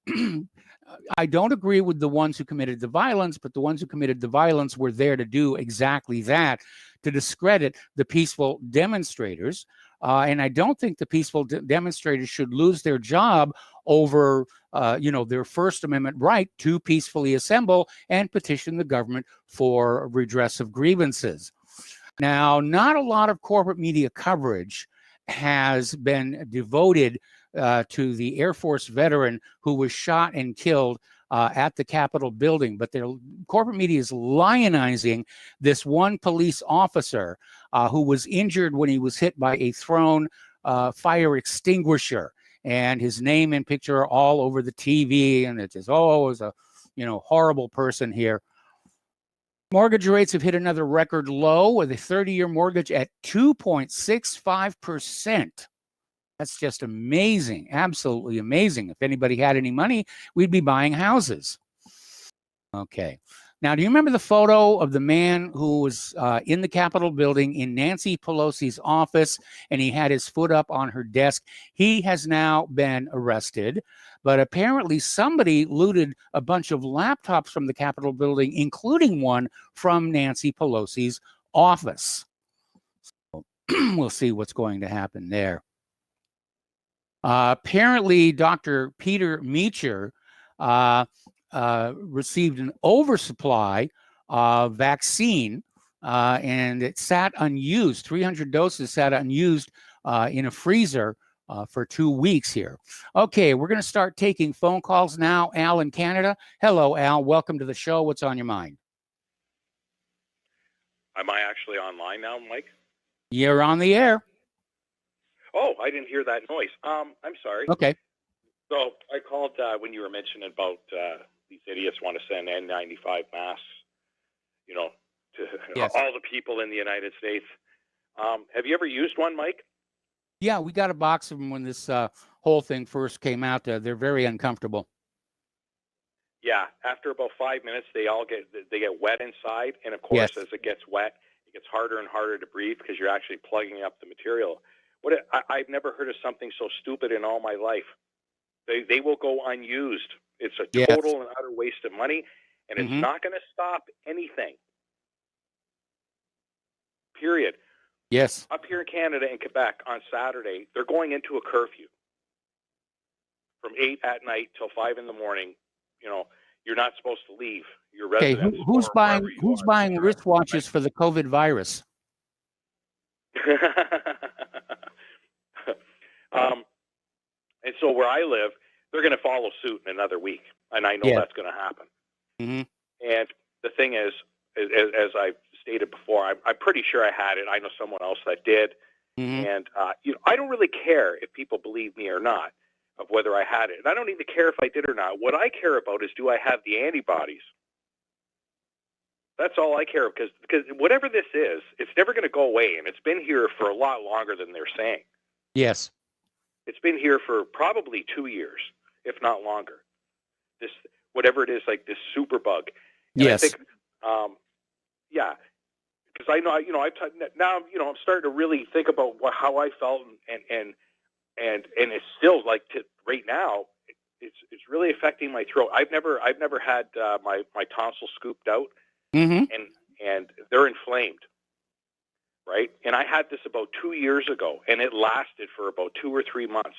I don't agree with the ones who committed the violence, but the ones who committed the violence were there to do exactly that, to discredit the peaceful demonstrators. And I don't think the peaceful demonstrators should lose their job over, their First Amendment right to peacefully assemble and petition the government for redress of grievances. Now, not a lot of corporate media coverage has been devoted to the Air Force veteran who was shot and killed at the Capitol building. But their corporate media is lionizing this one police officer who was injured when he was hit by a thrown fire extinguisher. And his name and picture are all over the TV. And it says, oh, it was a horrible person here. Mortgage rates have hit another record low with a 30-year mortgage at 2.65%. That's just amazing, absolutely amazing. If anybody had any money, we'd be buying houses. Okay. Now, do you remember the photo of the man who was in the Capitol building in Nancy Pelosi's office, and he had his foot up on her desk? He has now been arrested, but apparently somebody looted a bunch of laptops from the Capitol building, including one from Nancy Pelosi's office. So we'll see what's going to happen there. Apparently, Dr. Peter Meacher received an oversupply of vaccine, and it sat unused. 300 doses sat unused in a freezer for 2 weeks here. Okay, we're going to start taking phone calls now. Al in Canada. Hello, Al. Welcome to the show. What's on your mind? Am I actually online now, Mike? You're on the air. Oh, I didn't hear that noise. I'm sorry. Okay. So I called when you were mentioning about these idiots want to send N95 masks, to yes. all the people in the United States. Have you ever used one, Mike? Yeah, we got a box of them when this whole thing first came out. They're very uncomfortable. Yeah. After about 5 minutes, they get wet inside, and of course, yes. as it gets wet, it gets harder and harder to breathe because you're actually plugging up the material. I've never heard of something so stupid in all my life. They will go unused. It's a total and utter waste of money, and it's not going to stop anything. Period. Yes. Up here in Canada and Quebec on Saturday, they're going into a curfew from 8 at night till 5 in the morning. You're not supposed to leave your residence. Okay, who's buying wristwatches for the COVID virus? And so where I live, they're going to follow suit in another week, and I know that's going to happen. Mm-hmm. And the thing is, as I've stated before, I'm pretty sure I had it. I know someone else that did, and I don't really care if people believe me or not of whether I had it, and I don't even care if I did or not. What I care about is, do I have the antibodies? That's all I care about, because whatever this is, it's never going to go away, and it's been here for a lot longer than they're saying. Yes. It's been here for probably 2 years, if not longer. This, whatever it is, like this super bug. And yes. I think, because I know, now, I'm starting to really think about how I felt, and it's still like right now, it's really affecting my throat. I've never had my tonsils scooped out, and they're inflamed. right? And I had this about 2 years ago, and it lasted for about 2 or 3 months.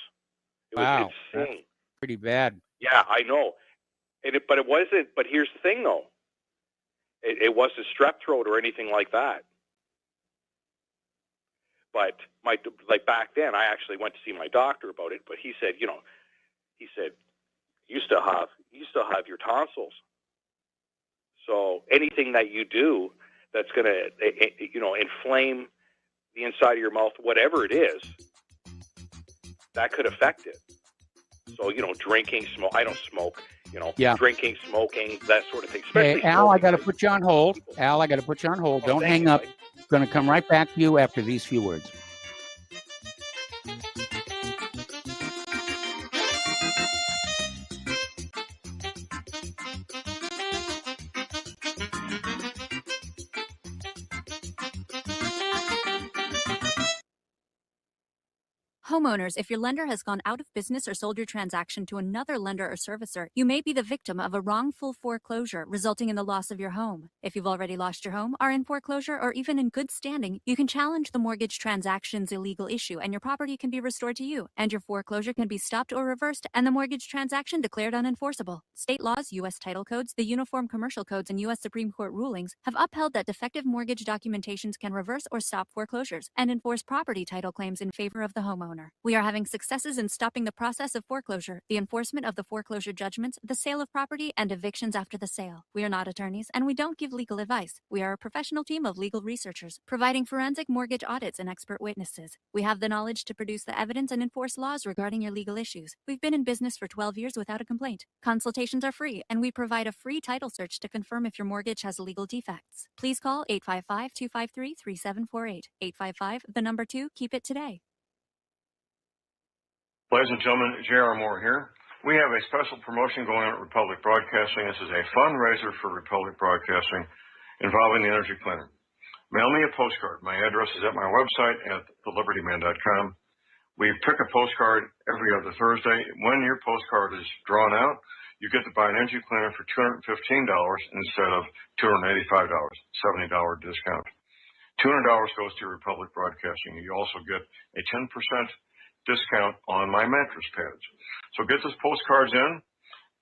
It was insane. That's pretty bad. Yeah, I know. But it wasn't. But here's the thing, though. It wasn't strep throat or anything like that. But back then, I actually went to see my doctor about it. But he said, you still have your tonsils. So anything that you do that's going to, inflame the inside of your mouth, whatever it is, that could affect it. So, drinking, smoke. I don't smoke. Drinking, smoking, that sort of thing. Hey, Al, I got to put you on hold. Don't hang up. Going to come right back to you after these few words. Homeowners, if your lender has gone out of business or sold your transaction to another lender or servicer, you may be the victim of a wrongful foreclosure, resulting in the loss of your home. If you've already lost your home, are in foreclosure, or even in good standing, you can challenge the mortgage transaction's illegal issue, and your property can be restored to you, and your foreclosure can be stopped or reversed, and the mortgage transaction declared unenforceable. State laws, U.S. title codes, the Uniform Commercial Codes, and U.S. Supreme Court rulings have upheld that defective mortgage documentations can reverse or stop foreclosures and enforce property title claims in favor of the homeowner. We are having successes in stopping the process of foreclosure, the enforcement of the foreclosure judgments, the sale of property, and evictions after the sale. We are not attorneys, and we don't give legal advice. We are a professional team of legal researchers, providing forensic mortgage audits and expert witnesses. We have the knowledge to produce the evidence and enforce laws regarding your legal issues. We've been in business for 12 years without a complaint. Consultations are free, and we provide a free title search to confirm if your mortgage has legal defects. Please call 855-253-3748. 855, 2, keep it today. Ladies and gentlemen, J.R. Moore here. We have a special promotion going on at Republic Broadcasting. This is a fundraiser for Republic Broadcasting involving the energy cleaner. Mail me a postcard. My address is at my website at thelibertyman.com. We pick a postcard every other Thursday. When your postcard is drawn out, you get to buy an energy cleaner for $215 instead of $285, $70 discount. $200 goes to Republic Broadcasting. You also get a 10% discount on my mattress pads. So get those postcards in,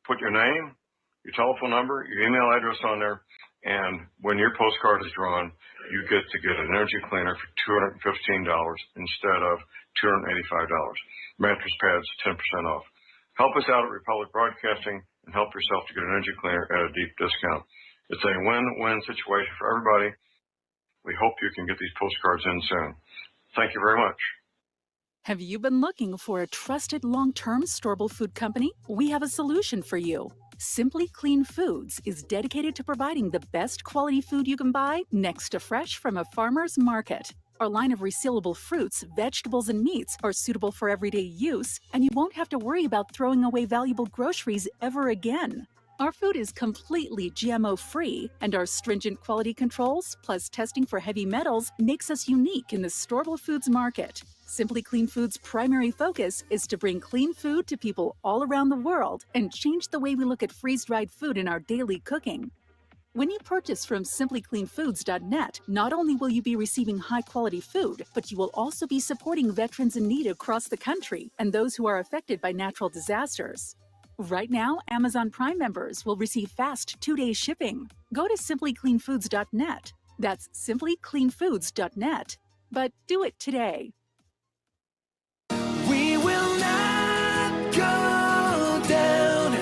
put your name, your telephone number, your email address on there, and when your postcard is drawn, you get to get an energy cleaner for $215 instead of $285. Mattress pads, 10% off. Help us out at Republic Broadcasting and help yourself to get an energy cleaner at a deep discount. It's a win-win situation for everybody. We hope you can get these postcards in soon. Thank you very much. Have you been looking for a trusted long-term storable food company? We have a solution for you. Simply Clean Foods is dedicated to providing the best quality food you can buy next to fresh from a farmer's market. Our line of resealable fruits, vegetables, and meats are suitable for everyday use, and you won't have to worry about throwing away valuable groceries ever again. Our food is completely GMO-free, and our stringent quality controls, plus testing for heavy metals, makes us unique in the storable foods market. Simply Clean Foods' primary focus is to bring clean food to people all around the world and change the way we look at freeze-dried food in our daily cooking. When you purchase from simplycleanfoods.net, not only will you be receiving high-quality food, but you will also be supporting veterans in need across the country and those who are affected by natural disasters. Right now, Amazon Prime members will receive fast 2-day shipping. Go to simplycleanfoods.net. That's simplycleanfoods.net. But do it today. We will not go down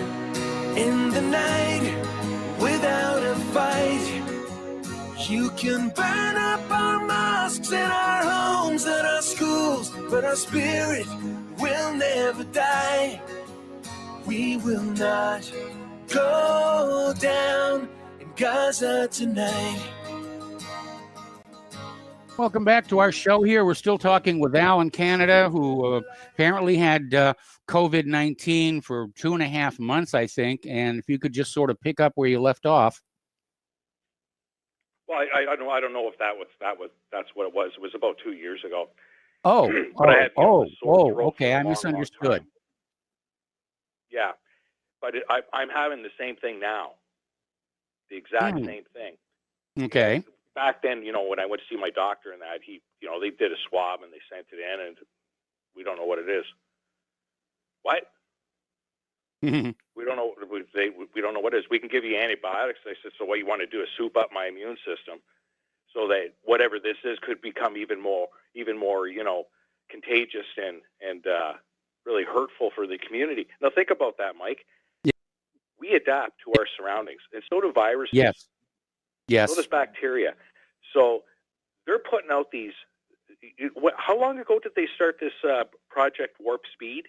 in the night without a fight. You can burn up our mosques and our homes and our schools, but our spirit will never die. We will not go down in Gaza tonight. Welcome back to our show here. We're still talking with Al in Canada, who apparently had COVID-19 for 2.5 months, I think. And if you could just sort of pick up where you left off. Well, I don't know if that's what it was. It was about 2 years ago. Okay. I misunderstood. Yeah, but I'm having the same thing now. The exact same thing. Okay. back then, when I went to see my doctor and that, they did a swab and they sent it in, and we don't know what it is. What? We don't know. We don't know what it is. We can give you antibiotics. They said, so what you want to do is soup up my immune system, so that whatever this is could become even more, contagious and really hurtful for the community. Now think about that, Mike. Yeah. We adapt to our surroundings, and so do viruses. Yes. Yes. So does bacteria. So they're putting out these. How long ago did they start this Project Warp Speed?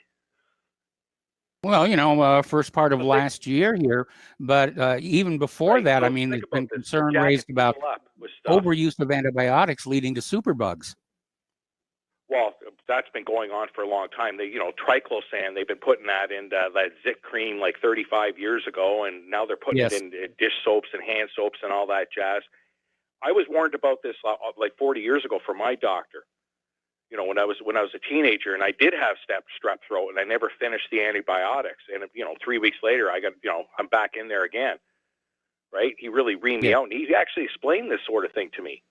Well, first part of last year here, but even before that, so I mean, there's been concern raised about overuse of antibiotics leading to superbugs. Well, that's been going on for a long time. They, triclosan, they've been putting that in that Zit cream like 35 years ago, and now they're putting it in dish soaps and hand soaps and all that jazz. I was warned about this like 40 years ago from my doctor. When I was a teenager, and I did have strep throat, and I never finished the antibiotics. And 3 weeks later, I got I'm back in there again. Right? He really reamed me out, and he actually explained this sort of thing to me.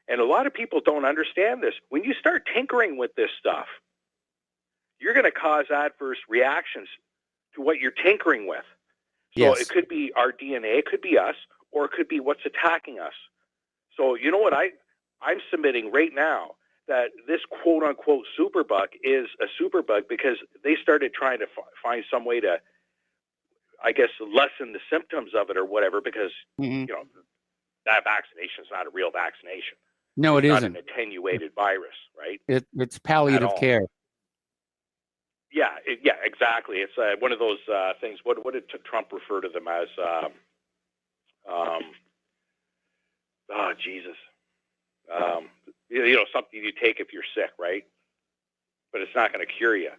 And a lot of people don't understand this. When you start tinkering with this stuff, you're going to cause adverse reactions to what you're tinkering with. So it could be our DNA, it could be us, or it could be what's attacking us. So you know what I'm submitting right now, that this quote-unquote superbug is a superbug because they started trying to find some way to, I guess, lessen the symptoms of it or whatever, because, that vaccination is not a real vaccination. No, it's isn't. Not an attenuated virus, right? It's palliative care. Yeah, exactly. It's one of those things. What did Trump refer to them as? Oh, Jesus. Something you take if you're sick, right? But it's not going to cure you.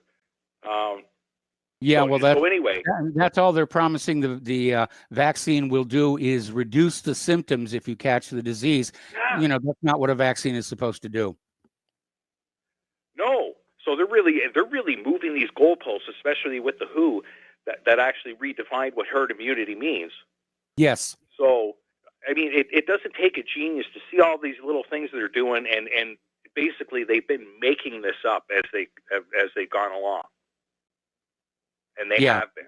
That's all they're promising the vaccine will do is reduce the symptoms if you catch the disease. Yeah. That's not what a vaccine is supposed to do. No. So they're really moving these goalposts, especially with the WHO, that actually redefined what herd immunity means. Yes. So, I mean, it doesn't take a genius to see all these little things that they're doing, and basically they've been making this up as they've gone along. And they have been.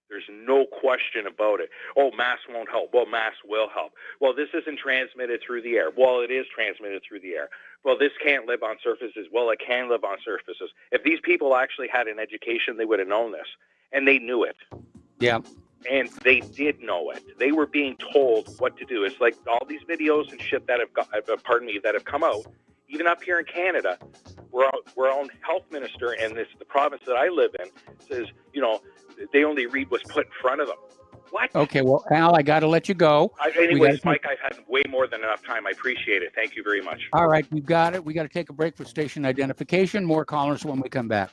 There's no question about it. Oh, masks won't help. Well, masks will help. Well, this isn't transmitted through the air. Well, it is transmitted through the air. Well, this can't live on surfaces. Well, it can live on surfaces. If these people actually had an education, they would have known this. And they knew it. Yeah. And they did know it. They were being told what to do. It's like all these videos and shit that have come out, even up here in Canada, where our own health minister and the province that I live in says, they only read what's put in front of them. What? Okay, well, Al, I got to let you go. Anyways, Mike, I've had way more than enough time. I appreciate it. Thank you very much. All right, you got it. We got to take a break for station identification. More callers when we come back.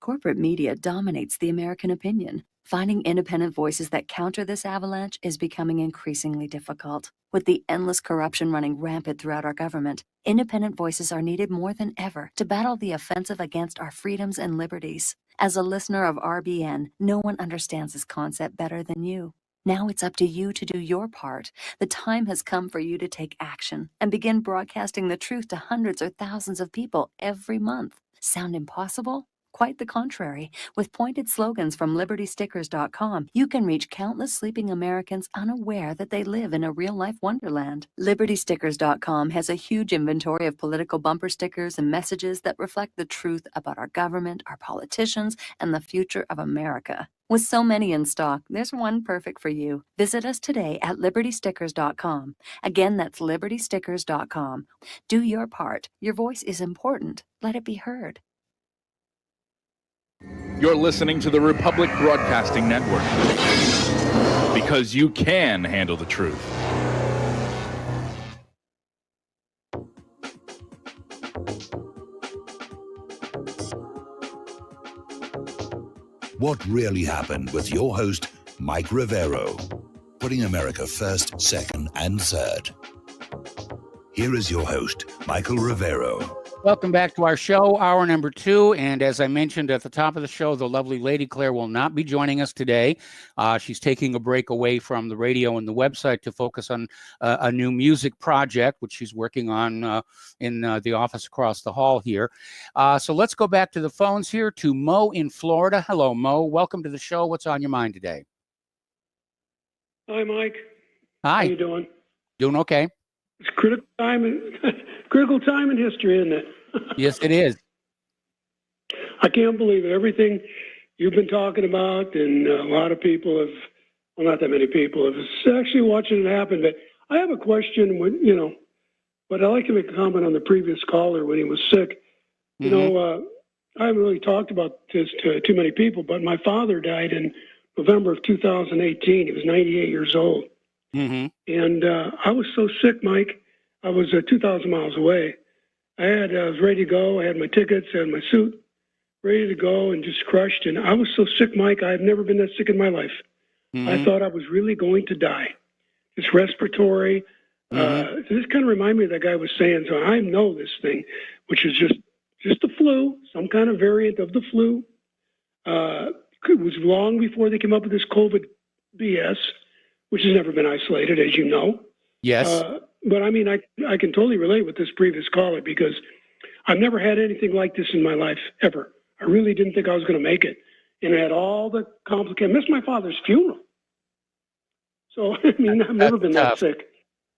Corporate media dominates the American opinion. Finding independent voices that counter this avalanche is becoming increasingly difficult. With the endless corruption running rampant throughout our government, independent voices are needed more than ever to battle the offensive against our freedoms and liberties. As a listener of RBN, no one understands this concept better than you. Now it's up to you to do your part. The time has come for you to take action and begin broadcasting the truth to hundreds or thousands of people every month. Sound impossible? Quite the contrary. With pointed slogans from LibertyStickers.com, you can reach countless sleeping Americans unaware that they live in a real-life wonderland. LibertyStickers.com has a huge inventory of political bumper stickers and messages that reflect the truth about our government, our politicians, and the future of America. With so many in stock, there's one perfect for you. Visit us today at LibertyStickers.com. Again, that's LibertyStickers.com. Do your part. Your voice is important. Let it be heard. You're listening to the Republic Broadcasting Network. because you can handle the truth. What Really Happened with your host, Mike Rivero, putting America first, second, and third. Here is your host, Michael Rivero. Welcome back to our show, hour number 2. And as I mentioned at the top of the show, the lovely Lady Claire will not be joining us today. She's taking a break away from the radio and the website to focus on a new music project, which she's working on in the office across the hall here. So let's go back to the phones here to Mo in Florida. Hello, Mo. Welcome to the show. What's on your mind today? Hi, Mike. Hi. How you doing? Doing okay. It's critical time in history, isn't it? Yes, it is. I can't believe it. Everything you've been talking about, and a lot of people have, well, not that many people have actually watching it happen. But I have a question. But I'd like to make a comment on the previous caller when he was sick. I haven't really talked about this to too many people, but my father died in November of 2018. He was 98 years old. Mm-hmm. And I was so sick, Mike. I was 2,000 miles away. I was ready to go. I had my tickets, I had my suit, ready to go, and just crushed. And I was so sick, Mike. I've never been that sick in my life. Mm-hmm. I thought I was really going to die. It's respiratory. This kind of reminded me of that guy was saying. So I know this thing, which is just the flu, some kind of variant of the flu. It was long before they came up with this COVID BS, which has never been isolated, as you know. Yes. But I mean, I can totally relate with this previous caller because I've never had anything like this in my life, ever. I really didn't think I was going to make it. And I had all the complications. I missed my father's funeral. So, I mean, I've never been that sick.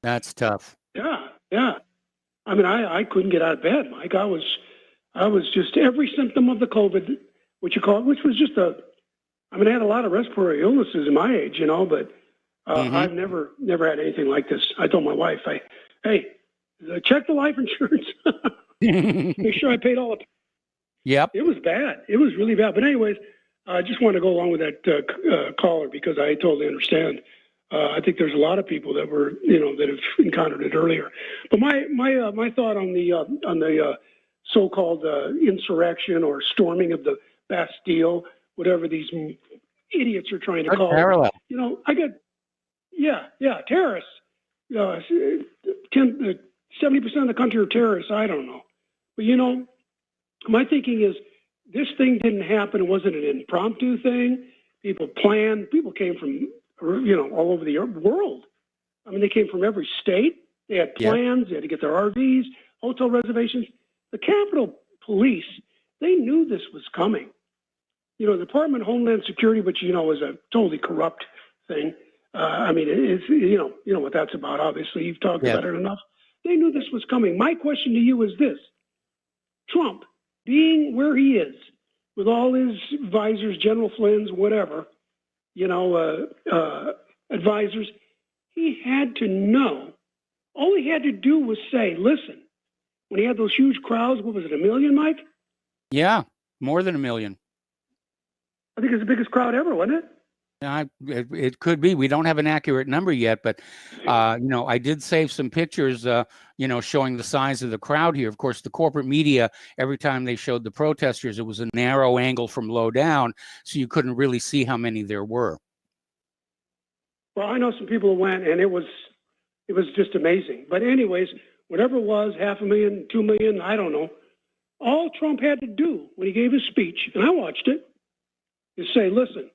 That's tough. Yeah. I mean, I couldn't get out of bed, Mike. I was just every symptom of the COVID, which was just I had a lot of respiratory illnesses in my age, but I've never had anything like this. I told my wife, hey, check the life insurance. Make sure I paid all the. Yep. It was bad. It was really bad. But anyways, I just want to go along with that caller because I totally understand. I think there's a lot of people that were, that have encountered it earlier. But my thought on the so-called insurrection or storming of the Bastille, whatever these idiots are trying to call parallel. it. I got. Yeah, terrorists. 70% of the country are terrorists. I don't know. But, my thinking is this thing didn't happen. It wasn't an impromptu thing. People planned. People came from, all over the world. I mean, they came from every state. They had plans. They had to get their RVs, hotel reservations. The Capitol Police, they knew this was coming. The Department of Homeland Security, which, is a totally corrupt thing. It's, you know what that's about, obviously. You've talked about it enough. They knew this was coming. My question to you is this. Trump, being where he is, with all his advisors, General Flynn's, whatever, advisors, he had to know. All he had to do was say, listen, when he had those huge crowds, what was it, 1 million, Mike? Yeah, more than 1 million. I think it's the biggest crowd ever, wasn't it? It could be. We don't have an accurate number yet, but I did save some pictures, showing the size of the crowd here. Of course, the corporate media, every time they showed the protesters, it was a narrow angle from low down, so you couldn't really see how many there were. Well, I know some people who went, and it was just amazing. But anyways, whatever it was, 500,000, 2 million, I don't know. All Trump had to do when he gave his speech, and I watched it, is say, listen,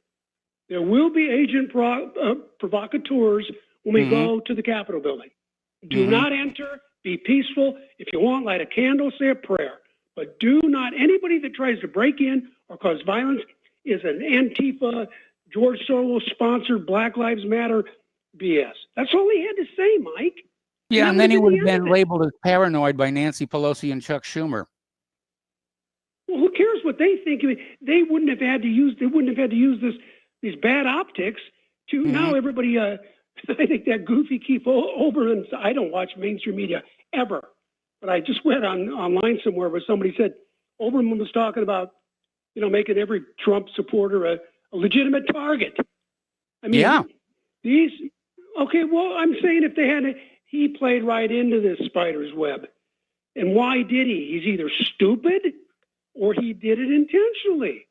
there will be agent provocateurs when we go to the Capitol building. Do not enter. Be peaceful. If you want, light a candle, say a prayer. But do not, anybody that tries to break in or cause violence is an Antifa, George Soros-sponsored Black Lives Matter BS. That's all he had to say, Mike. Yeah, and then he would have been labeled as paranoid by Nancy Pelosi and Chuck Schumer. Well, who cares what they think? I mean, they wouldn't have had to use these bad optics to now everybody. I think that goofy Keith Olbermann. I don't watch mainstream media ever, but I just went online somewhere where somebody said Olbermann was talking about, making every Trump supporter a legitimate target. I mean, These, okay, well, I'm saying if they had he played right into this spider's web. And why did he? He's either stupid or he did it intentionally.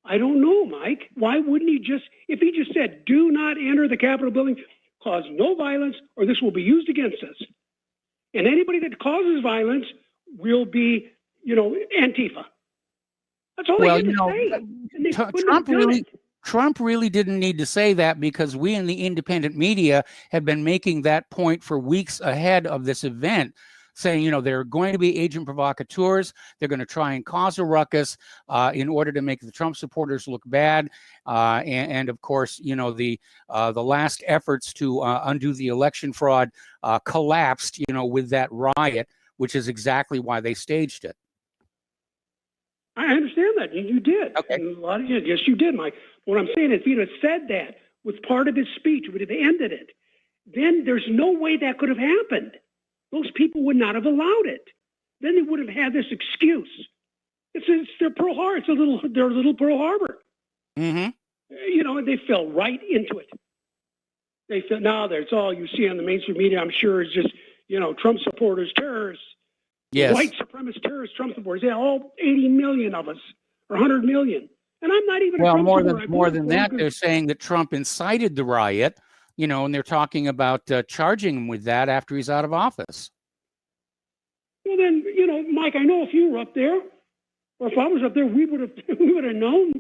I don't know, Mike. Why wouldn't he just, if he just said, do not enter the Capitol building, cause no violence, or this will be used against us. And anybody that causes violence will be, Antifa. That's all Well, they had to say. Trump really didn't need to say that, because we in the independent media have been making that point for weeks ahead of this event, saying, there are going to be agent provocateurs. They're going to try and cause a ruckus in order to make the Trump supporters look bad. And of course, the last efforts to undo the election fraud collapsed, with that riot, which is exactly why they staged it. I understand that. You did. Okay. And a lot of you, yes, you did, Mike. What I'm saying is, if he'd have said that with part of his speech, would have ended it, then there's no way that could have happened. Those people would not have allowed it. Then they would have had this excuse. It's their Pearl Harbor. It's their little Pearl Harbor. Mm-hmm. They fell right into it. They fell. Now that's all you see on the mainstream media. I'm sure is just Trump supporters, terrorists, white supremacist terrorists, Trump supporters. Yeah, all 80 million of us, or 100 million. And I'm not even. Well, more than that, they're saying that Trump incited the riot. And they're talking about charging him with that after he's out of office. Well, then, Mike, I know if you were up there, or if I was up there, we would have known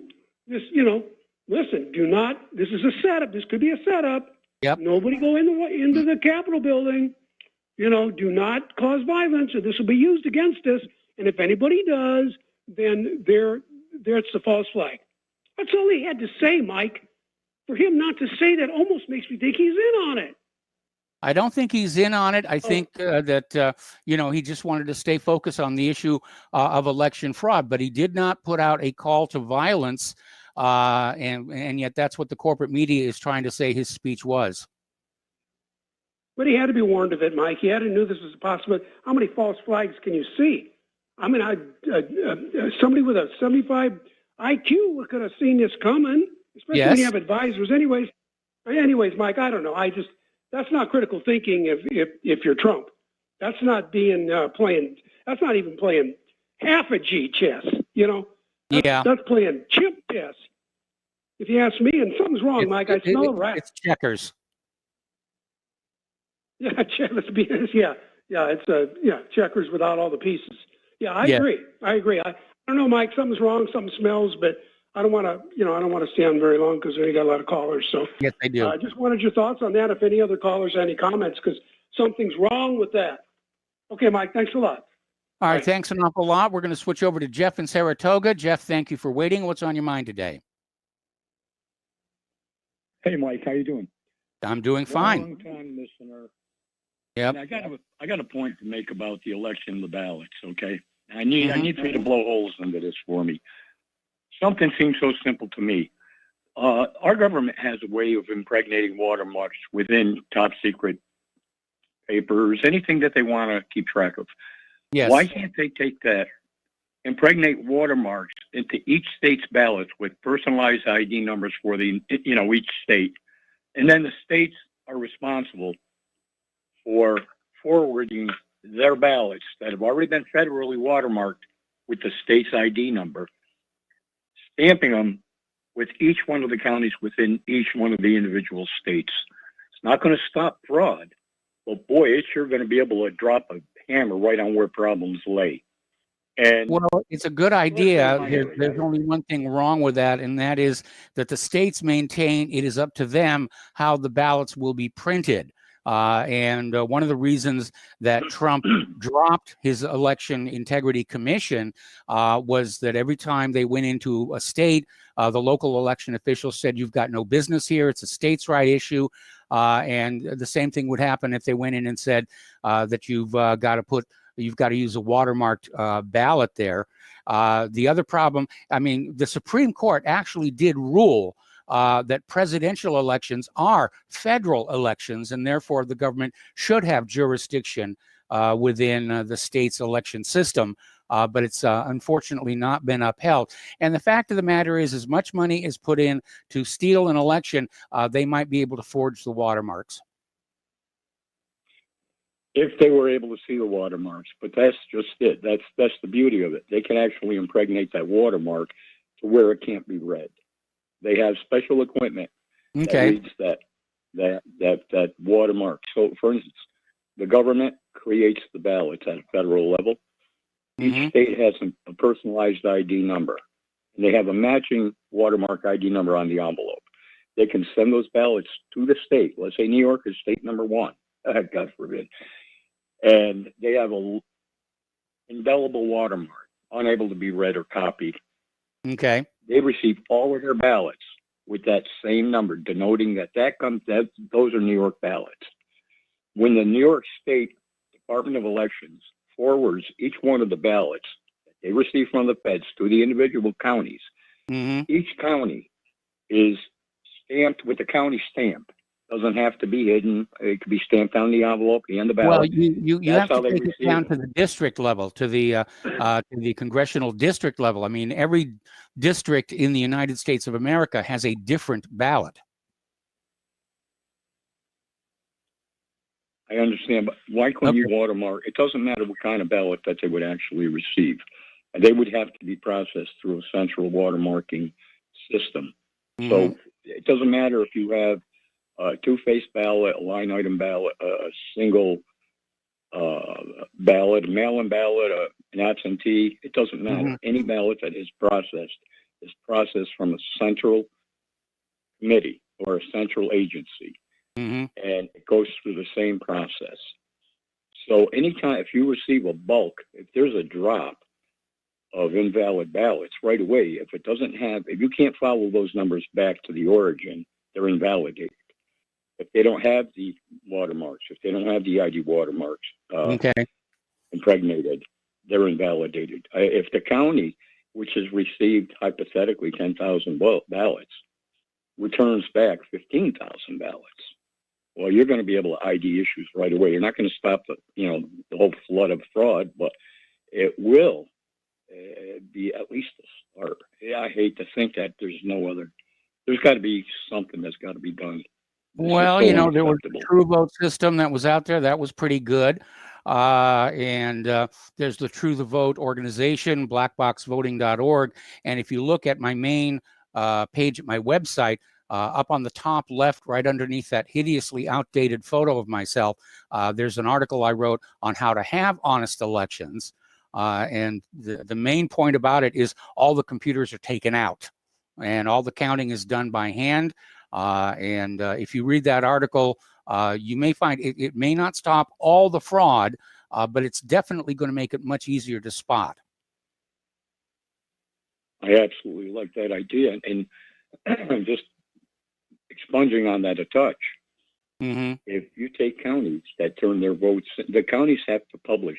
this. Listen, do not. This is a setup. This could be a setup. Yep. Nobody go into the Capitol building. Do not cause violence, or this will be used against us. And if anybody does, then there's the false flag. That's all he had to say, Mike. For him not to say that almost makes me think he's in on it. I don't think he's in on it. I think that, he just wanted to stay focused on the issue of election fraud, but he did not put out a call to violence. And yet that's what the corporate media is trying to say his speech was. But he had to be warned of it, Mike. He had to know this was a possibility. How many false flags can you see? I mean, somebody with a 75 IQ could have seen this coming. Especially when you have advisors. Anyways, Mike, I don't know. That's not critical thinking if you're Trump. That's not being playing. That's not even playing half a G chess. That's playing chimp chess. If you ask me, and something's wrong, Mike. I smell a rat. It's checkers. Yeah, it's checkers without all the pieces. Yeah, I agree. I don't know, Mike. Something's wrong. Something smells, but I don't want to stay on very long because we got a lot of callers. So yes, I do. I just wanted your thoughts on that. If any other callers have any comments, because something's wrong with that. Okay, Mike. Thanks a lot. All right. Thanks an awful lot. We're going to switch over to Jeff in Saratoga. Jeff, thank you for waiting. What's on your mind today? Hey, Mike. How you doing? I'm doing fine. Long-time listener. Yep. And I got a point to make about the election, the ballots. Okay. I need for you to blow holes into this for me. Something seems so simple to me. Our government has a way of impregnating watermarks within top secret papers, anything that they want to keep track of. Yes. Why can't they take that, impregnate watermarks into each state's ballots with personalized ID numbers for each state, and then the states are responsible for forwarding their ballots that have already been federally watermarked with the state's ID number, stamping them with each one of the counties within each one of the individual states. It's not going to stop fraud, but boy, it's sure going to be able to drop a hammer right on where problems lay. And well, it's a good idea. There's only one thing wrong with that, and that is that the states maintain it is up to them how the ballots will be printed. And one of the reasons that Trump dropped his election integrity commission was that every time they went into a state, the local election officials said, you've got no business here. It's a states' right issue. And the same thing would happen if they went in and said that you've got to use a watermarked ballot there. The other problem, the Supreme Court actually did rule that presidential elections are federal elections, and therefore the government should have jurisdiction within the state's election system. but it's unfortunately not been upheld. And the fact of the matter is, as much money is put in to steal an election, they might be able to forge the watermarks. If they were able to see the watermarks, but that's just it. That's the beauty of it. They can actually impregnate that watermark to where it can't be read. They have special equipment that reads that watermark. So, for instance, the government creates the ballots at a federal level. Each state has a personalized ID number, and they have a matching watermark ID number on the envelope. They can send those ballots to the state. Let's say New York is state number 1. God forbid. And they have a indelible watermark, unable to be read or copied. Okay. They receive all of their ballots with that same number, denoting that those are New York ballots. When the New York State Department of Elections forwards each one of the ballots that they receive from the feds to the individual counties, each county is stamped with the county stamp. Doesn't have to be hidden. It could be stamped on the envelope, and the ballot. Well, you have to take it down to the district level, to the congressional district level. I mean, every district in the United States of America has a different ballot. I understand, but like when you watermark, it doesn't matter what kind of ballot that they would actually receive. They would have to be processed through a central watermarking system. So it doesn't matter if you have a two-faced ballot, a line item ballot, a single ballot, a mail-in ballot, an absentee. It doesn't matter. Any ballot that is processed from a central committee or a central agency, and it goes through the same process. So anytime, if you receive a bulk, if there's a drop of invalid ballots right away, if you can't follow those numbers back to the origin, they're invalidated. If they don't have the watermarks, if they don't have the ID watermarks impregnated, they're invalidated. If the county, which has received hypothetically 10,000 ballots, returns back 15,000 ballots, well, you're going to be able to ID issues right away. You're not going to stop the whole flood of fraud, but it will be at least a start. I hate to think that there's got to be something that's got to be done. Well, there was the True Vote system that was out there. That was pretty good. And there's the True the Vote organization, blackboxvoting.org. And if you look at my main page at my website, up on the top left, right underneath that hideously outdated photo of myself, there's an article I wrote on how to have honest elections. And the main point about it is all the computers are taken out and all the counting is done by hand. And if you read that article, you may find it may not stop all the fraud, but it's definitely going to make it much easier to spot. I absolutely like that idea. And just expunging on that a touch, if you take counties that turn their votes, the counties have to publish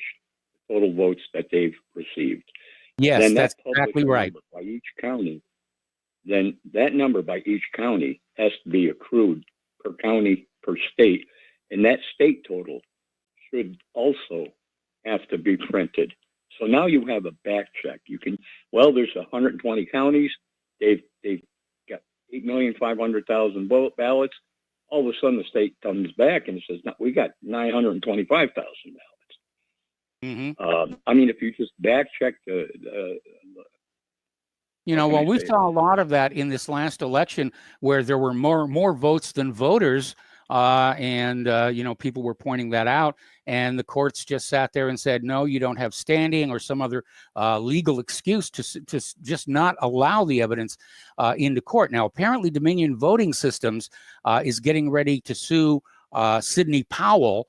the total votes that they've received. Yes, then that's exactly right. By each county, then that number by each county has to be accrued per county, per state, and that state total should also have to be printed. So now you have a back check. There's 120 counties. They've got 8,500,000 ballots. All of a sudden the state comes back and says, no, we got 925,000 ballots. I mean, if you just back check we saw a lot of that in this last election where there were more votes than voters. People were pointing that out, and the courts just sat there and said, no, you don't have standing, or some other legal excuse to just not allow the evidence into court. Now, apparently Dominion Voting Systems is getting ready to sue Sidney Powell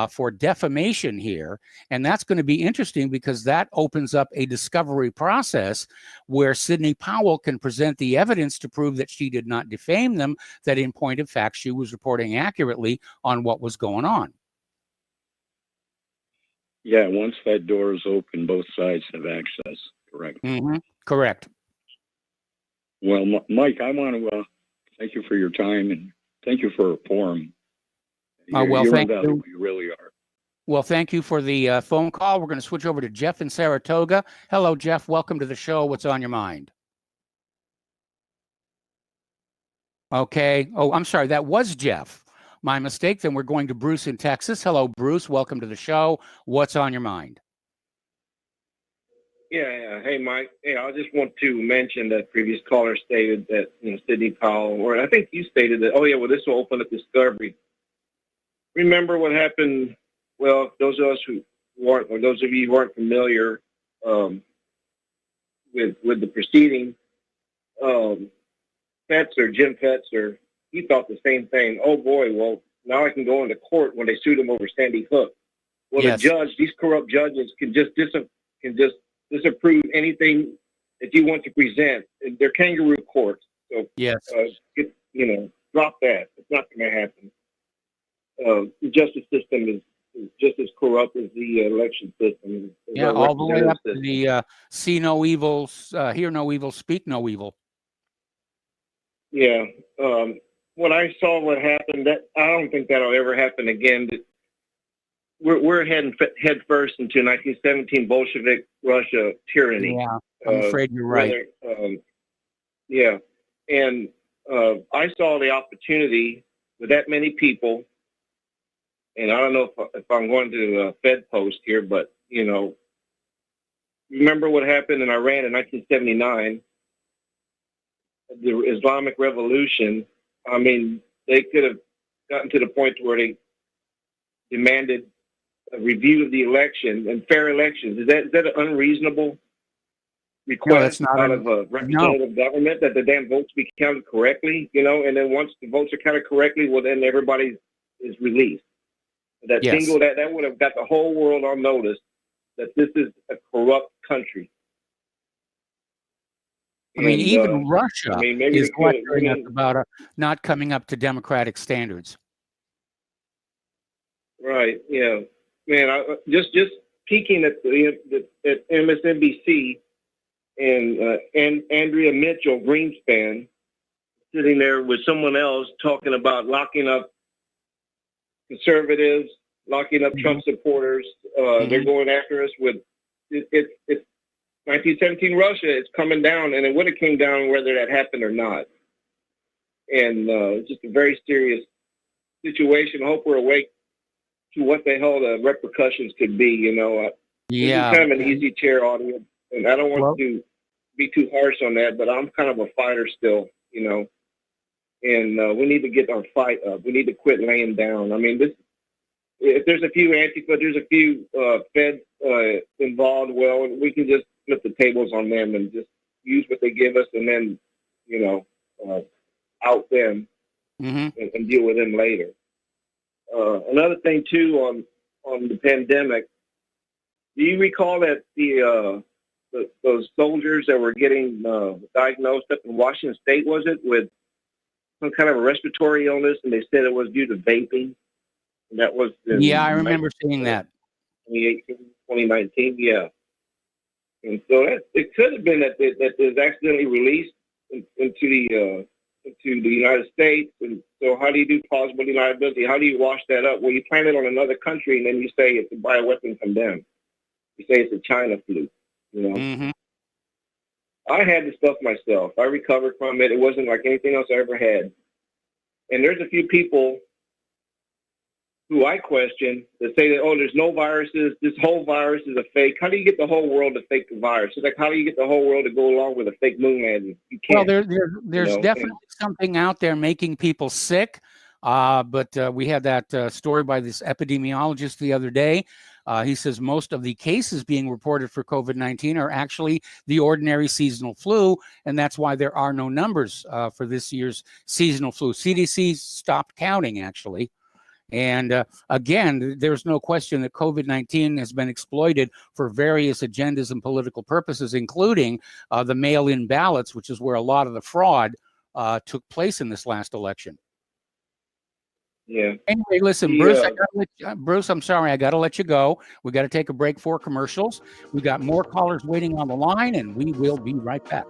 for defamation here. And that's going to be interesting because that opens up a discovery process where Sidney Powell can present the evidence to prove that she did not defame them, that in point of fact, she was reporting accurately on what was going on. Yeah, once that door is open, both sides have access, correct? Correct. Well, Mike, I want to thank you for your time and thank you for a forum. Thank you. You really are. Well, thank you for the phone call. We're going to switch over to Jeff in Saratoga. Hello, Jeff. Welcome to the show. What's on your mind? Okay. Oh, I'm sorry. That was Jeff. My mistake. Then we're going to Bruce in Texas. Hello, Bruce. Welcome to the show. What's on your mind? Yeah. Hey, Mike. Hey, I just want to mention that previous caller stated that, Sidney Powell, or I think you stated that, oh, yeah, well, this will open up discovery. Remember what happened? Well, those of us who weren't, or those of you who aren't familiar with the proceeding, Jim Fetzer, he thought the same thing. Oh, boy, well, now I can go into court when they sued him over Sandy Hook. Well, yes. The judge, these corrupt judges can just disapprove anything that you want to present. They're kangaroo courts. So, yes, drop that. It's not going to happen. The justice system is just as corrupt as the election system. Yeah, all the way up to the see no evil, hear no evil, speak no evil. Yeah. When I saw what happened, that I don't think that'll ever happen again. We're heading head first into 1917 Bolshevik Russia tyranny. Yeah, I'm afraid you're right. Yeah, and I saw the opportunity with that many people, and I don't know if I'm going to Fed post here, but remember what happened in Iran in 1979, the Islamic Revolution. I mean, they could have gotten to the point where they demanded a review of the election and fair elections. Is that an unreasonable request out of a representative government that the damn votes be counted correctly? And then once the votes are counted correctly, well, then everybody is released. That would have got the whole world on notice that this is a corrupt country. I mean, even Russia is lecturing us about not coming up to democratic standards. Right. Yeah. Man, just peeking at MSNBC and Andrea Mitchell Greenspan sitting there with someone else talking about locking up conservatives, locking up Trump supporters. They're going after us with it's 1917 Russia. It's coming down, and it would have came down whether that happened or not. And it's just a very serious situation. I hope we're awake to what the hell the repercussions could be. Yeah, it's kind of an easy chair audience, and I don't want to be too harsh on that, but I'm kind of a fighter still, and we need to get our fight up. We need to quit laying down. I mean, if there's a few Antifa, there's a few Feds involved, well, we can just flip the tables on them and just use what they give us, and then, out them and deal with them later. Another thing too on the pandemic. Do you recall that those soldiers that were getting diagnosed up in Washington State, was it, with some kind of a respiratory illness, and they said it was due to vaping? And that was I remember seeing that. 2018, 2019, yeah. And so it could have been that it was accidentally released into the United States. And so how do you do plausible deniability? How do you wash that up? Well, you plant it on another country, and then you say it's a bioweapon condemned. You say it's a China flu, I had the stuff myself. I recovered from it. It wasn't like anything else I ever had. And there's a few people who I question that say that, oh, there's no viruses. This whole virus is a fake. How do you get the whole world to fake the virus? It's like, how do you get the whole world to go along with a fake moon landing? You can't. Well, there's definitely something out there making people sick. But we had that story by this epidemiologist the other day. He says most of the cases being reported for COVID-19 are actually the ordinary seasonal flu, and that's why there are no numbers for this year's seasonal flu. CDC stopped counting, actually. And again, there's no question that COVID-19 has been exploited for various agendas and political purposes, including the mail-in ballots, which is where a lot of the fraud took place in this last election. Yeah. Anyway, listen, Bruce, Bruce, I'm sorry, I got to let you go. We got to take a break for commercials. We got more callers waiting on the line, and we will be right back.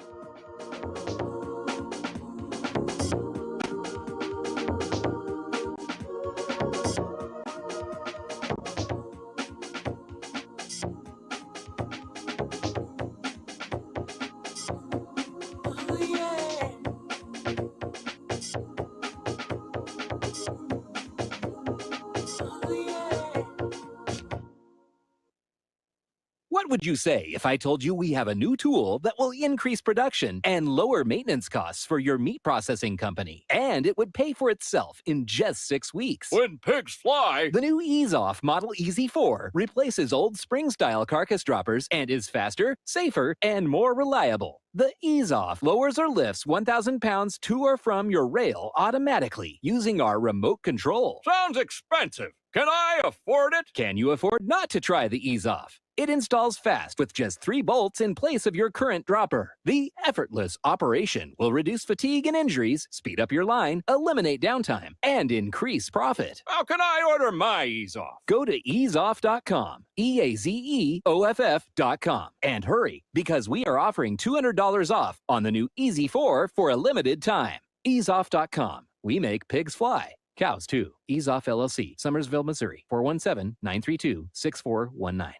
would you say if I told you we have a new tool that will increase production and lower maintenance costs for your meat processing company? And it would pay for itself in just 6 weeks. When pigs fly! The new Ease Off Model Easy 4 replaces old spring-style carcass droppers and is faster, safer, and more reliable. The Ease Off lowers or lifts 1,000 pounds to or from your rail automatically using our remote control. Sounds expensive. Can I afford it? Can you afford not to try the Ease Off? It installs fast with just 3 bolts in place of your current dropper. The effortless operation will reduce fatigue and injuries, speed up your line, eliminate downtime, and increase profit. How can I order my Ease Off? Go to easeoff.com, EAZEOFF.com, and hurry because we are offering $200 off on the new Easy 4 for a limited time. Easeoff.com. We make pigs fly. Cows too. Ease Off LLC, Summersville, Missouri, 417-932-6419.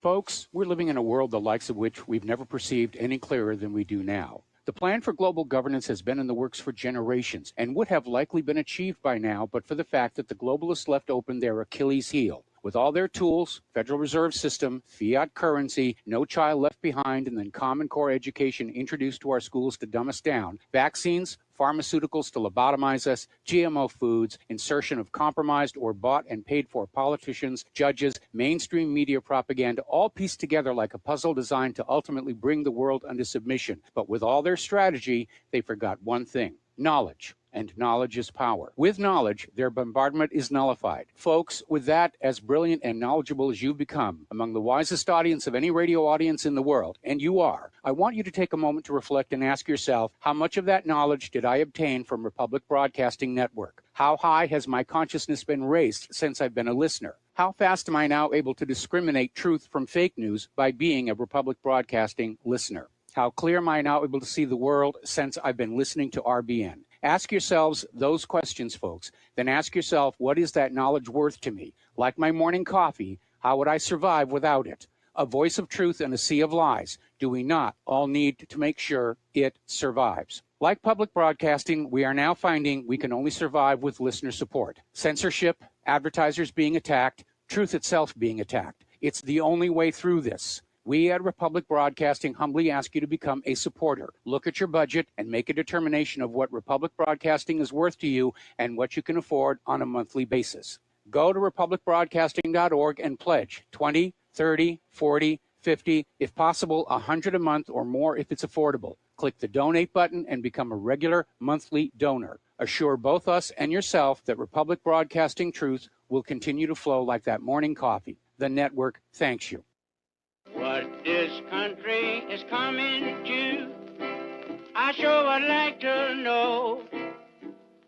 Folks, we're living in a world the likes of which we've never perceived any clearer than we do now. The plan for global governance has been in the works for generations and would have likely been achieved by now, but for the fact that the globalists left open their Achilles heel. With all their tools, Federal Reserve System, fiat currency, no child left behind, and then Common Core education introduced to our schools to dumb us down, vaccines, pharmaceuticals to lobotomize us, GMO foods, insertion of compromised or bought and paid for politicians, judges, mainstream media propaganda, all pieced together like a puzzle designed to ultimately bring the world under submission. But with all their strategy, they forgot one thing: knowledge. And knowledge is power. With knowledge, their bombardment is nullified. Folks, with that, as brilliant and knowledgeable as you've become, among the wisest audience of any radio audience in the world, and you are, I want you to take a moment to reflect and ask yourself, how much of that knowledge did I obtain from Republic Broadcasting Network? How high has my consciousness been raised since I've been a listener? How fast am I now able to discriminate truth from fake news by being a Republic Broadcasting listener? How clear am I now able to see the world since I've been listening to RBN? Ask yourselves those questions, folks. Then ask yourself, what is that knowledge worth to me? Like my morning coffee, how would I survive without it? A voice of truth in a sea of lies. Do we not all need to make sure it survives? Like public broadcasting, we are now finding we can only survive with listener support. Censorship, advertisers being attacked, truth itself being attacked. It's the only way through this. We at Republic Broadcasting humbly ask you to become a supporter. Look at your budget and make a determination of what Republic Broadcasting is worth to you and what you can afford on a monthly basis. Go to republicbroadcasting.org and pledge 20, 30, 40, 50, if possible, 100 a month or more if it's affordable. Click the donate button and become a regular monthly donor. Assure both us and yourself that Republic Broadcasting truth will continue to flow like that morning coffee. The network thanks you. What this country is coming to, I sure would like to know.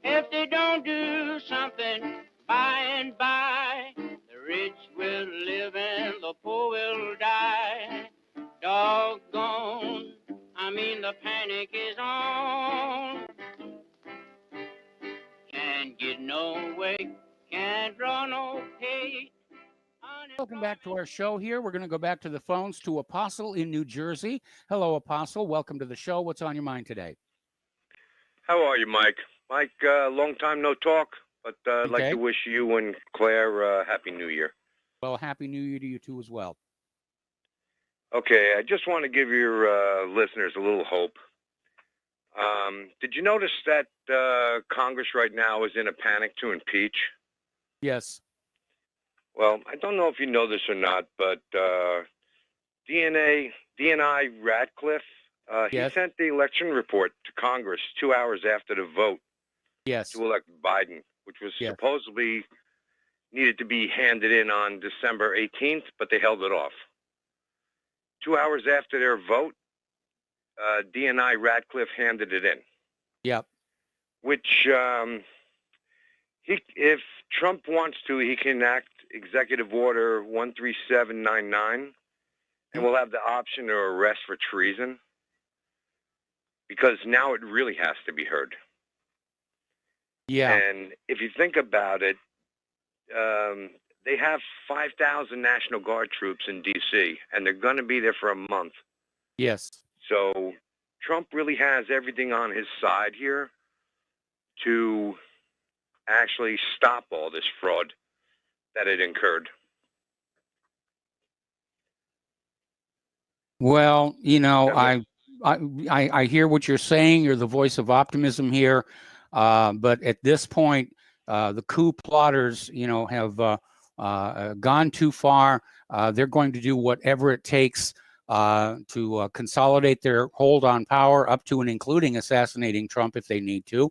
If they don't do something by and by, the rich will live and the poor will die. Doggone, I mean the panic is on. Can't get no way, can't draw no pay. Welcome back to our show here. We're going to go back to the phones to Apostle in New Jersey. Hello, Apostle. Welcome to the show. What's on your mind today? How are you, Mike? Mike, long time no talk, but I'd like to wish you and Claire Happy New Year. Well, Happy New Year to you too as well. Okay, I just want to give your listeners a little hope. Did you notice that Congress right now is in a panic to impeach? Yes. Well, I don't know if you know this or not, but DNI Radcliffe, he sent the election report to Congress 2 hours after the vote to elect Biden, which was supposedly needed to be handed in on December 18th, but they held it off. 2 hours after their vote, DNI Radcliffe handed it in. Yep. Which, if Trump wants to, he can enact Executive Order 13799, and we'll have the option to arrest for treason, because now it really has to be heard. Yeah. And if you think about it, they have 5,000 National Guard troops in D.C., and they're going to be there for a month. Yes. So Trump really has everything on his side here to actually stop all this fraud that it incurred. Well, I hear what you're saying. You're the voice of optimism here, but at this point, the coup plotters, have gone too far. They're going to do whatever it takes to consolidate their hold on power, up to and including assassinating Trump if they need to.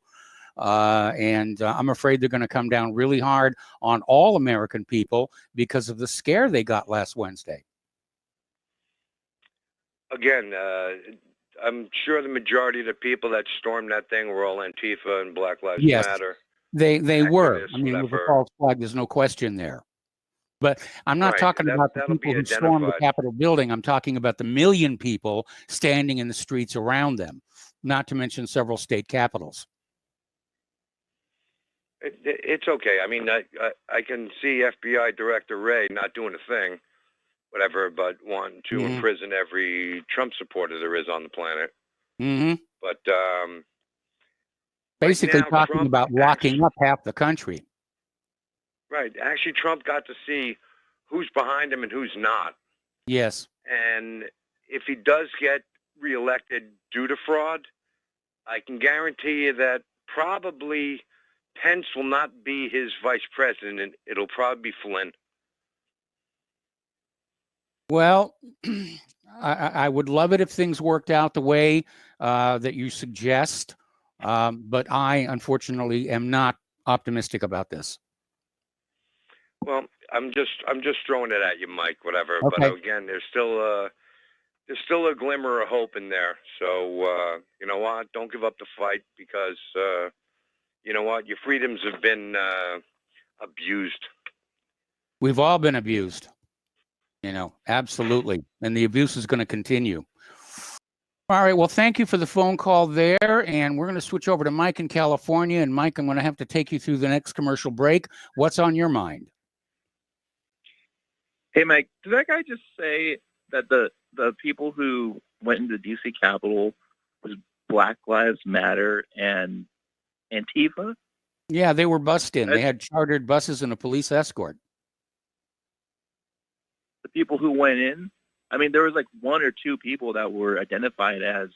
And I'm afraid they're going to come down really hard on all American people because of the scare they got last Wednesday. Again, I'm sure the majority of the people that stormed that thing were all Antifa and Black Lives Matter. They were. activists, I mean, with a whatever. false flag, there's no question there. But I'm not Right, talking about the that'll people be who stormed the identified. Capitol building. I'm talking about the million people standing in the streets around them, not to mention several state capitals. It's okay. I mean, I can see FBI Director Wray not doing a thing, whatever, but wanting to imprison every Trump supporter there is on the planet. Mm-hmm. But Basically right now, talking Trump about locking up half the country. Right. Actually, Trump got to see who's behind him and who's not. Yes. And if he does get reelected due to fraud, I can guarantee you that probably Pence will not be his vice president. It'll probably be Flynn. Well, I would love it if things worked out the way that you suggest, but I, unfortunately, am not optimistic about this. Well, I'm just throwing it at you, Mike. Whatever. Okay. But again, there's still a glimmer of hope in there. So you know what? Don't give up the fight because you know what? Your freedoms have been abused. We've all been abused, absolutely. And the abuse is going to continue. All right. Well, thank you for the phone call there. And we're going to switch over to Mike in California. And Mike, I'm going to have to take you through the next commercial break. What's on your mind? Hey, Mike, did that guy just say that the people who went into the DC Capitol was Black Lives Matter and Antifa? Yeah, they were bussed in. They had chartered buses and a police escort. The people who went in, I mean, there was like one or two people that were identified as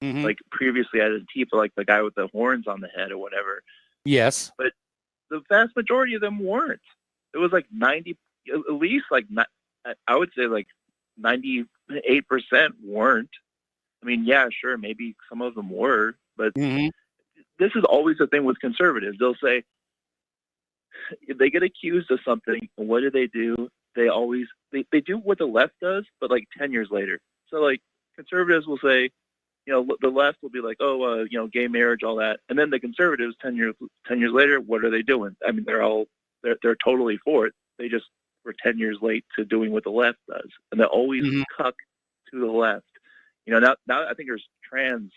like previously as Antifa, like the guy with the horns on the head or whatever. Yes. But the vast majority of them weren't. It was like 90, at least like, I would say like 98% weren't. I mean, yeah, sure, maybe some of them were, but this is always the thing with conservatives. They'll say, if they get accused of something, what do? They always, they do what the left does, but like 10 years later. So like conservatives will say, the left will be like, oh, gay marriage, all that. And then the conservatives 10 years later, what are they doing? I mean, they're totally for it. They just were 10 years late to doing what the left does. And they always cuck to the left. Now I think there's trans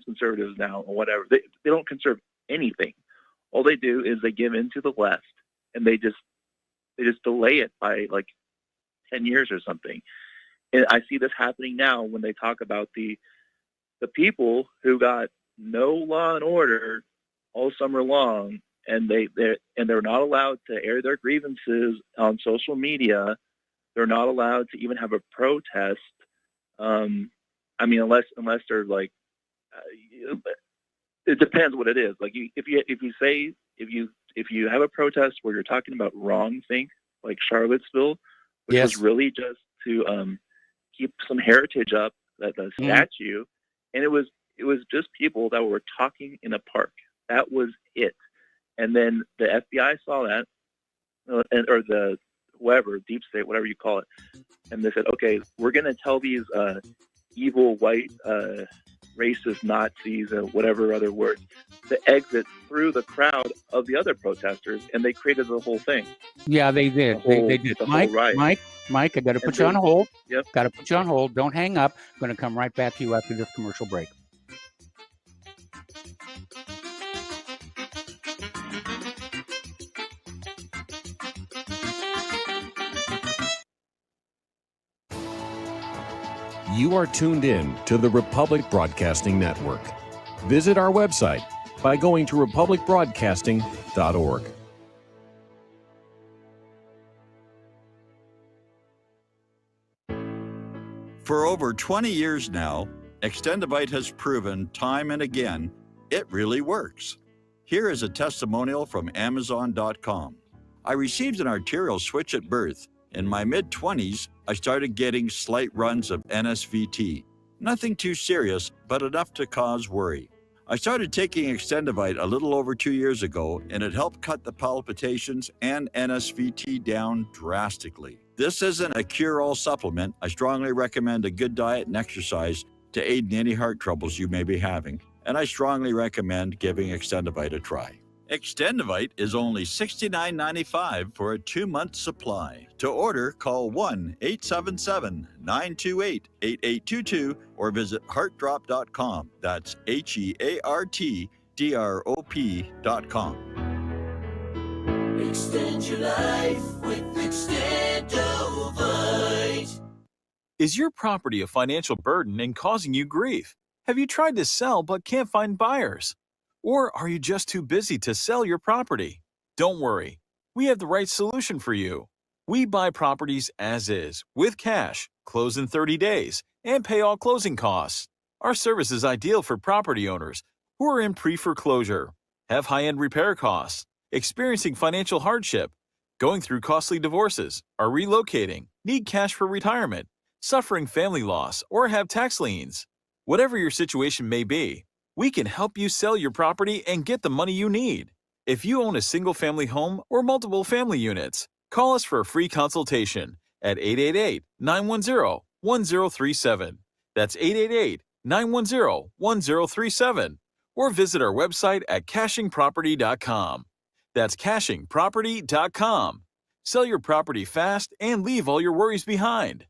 conservatives now or whatever. They don't conserve anything. All they do is they give in to the left and they just delay it by like 10 years or something. And I see this happening now when they talk about the people who got no law and order all summer long, and they're not allowed to air their grievances on social media. They're not allowed to even have a protest. I mean, unless they're like, it depends what it is. Like if you have a protest where you're talking about wrong things, like Charlottesville, which was really just to keep some heritage up, that the statue, and it was just people that were talking in a park. That was it. And then the FBI saw that, or the whoever, deep state, whatever you call it, and they said, okay, we're going to tell these evil white racist Nazis, whatever other words, to exit through the crowd of the other protesters, and they created the whole thing. Yeah, they did. They did. Mike, I got to put you on hold. Yep. Got to put you on hold. Don't hang up. I'm going to come right back to you after this commercial break. You are tuned in to the Republic Broadcasting Network. Visit our website by going to republicbroadcasting.org. For over 20 years now, Extendivite has proven time and again it really works. Here is a testimonial from Amazon.com. I received an arterial switch at birth. In my mid-20s, I started getting slight runs of NSVT. Nothing too serious, but enough to cause worry. I started taking Extendivite a little over 2 years ago, and it helped cut the palpitations and NSVT down drastically. This isn't a cure-all supplement. I strongly recommend a good diet and exercise to aid in any heart troubles you may be having, and I strongly recommend giving Extendivite a try. Extendivite is only $69.95 for a 2-month supply. To order, call 1-877-928-8822 or visit heartdrop.com. That's HEARTDROP.com. Extend your life with Extendivite. Is your property a financial burden and causing you grief? Have you tried to sell but can't find buyers? Or are you just too busy to sell your property? Don't worry, we have the right solution for you. We buy properties as is, with cash, close in 30 days, and pay all closing costs. Our service is ideal for property owners who are in pre-foreclosure, have high-end repair costs, experiencing financial hardship, going through costly divorces, are relocating, need cash for retirement, suffering family loss, or have tax liens. Whatever your situation may be, we can help you sell your property and get the money you need. If you own a single-family home or multiple family units, call us for a free consultation at 888-910-1037. That's 888-910-1037. Or visit our website at cashingproperty.com. That's cashingproperty.com. Sell your property fast and leave all your worries behind.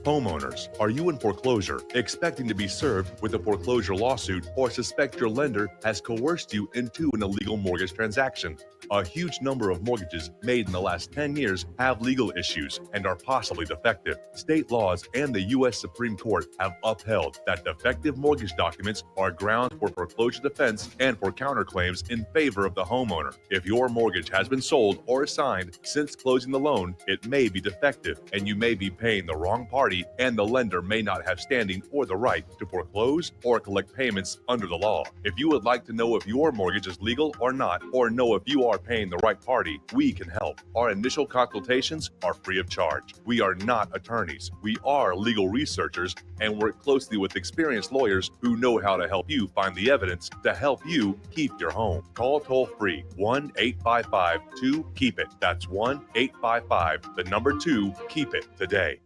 Homeowners, are you in foreclosure, expecting to be served with a foreclosure lawsuit, or suspect your lender has coerced you into an illegal mortgage transaction? A huge number of mortgages made in the last 10 years have legal issues and are possibly defective. State laws and the U.S. Supreme Court have upheld that defective mortgage documents are grounds for foreclosure defense and for counterclaims in favor of the homeowner. If your mortgage has been sold or assigned since closing the loan, it may be defective and you may be paying the wrong party, and the lender may not have standing or the right to foreclose or collect payments under the law. If you would like to know if your mortgage is legal or not, or know if you are paying the right party, we can help. Our initial consultations are free of charge. We are not attorneys. We are legal researchers and work closely with experienced lawyers who know how to help you find the evidence to help you keep your home. Call toll-free 1-855-2-KEEP-IT. That's 1-855-2-KEEP-IT today.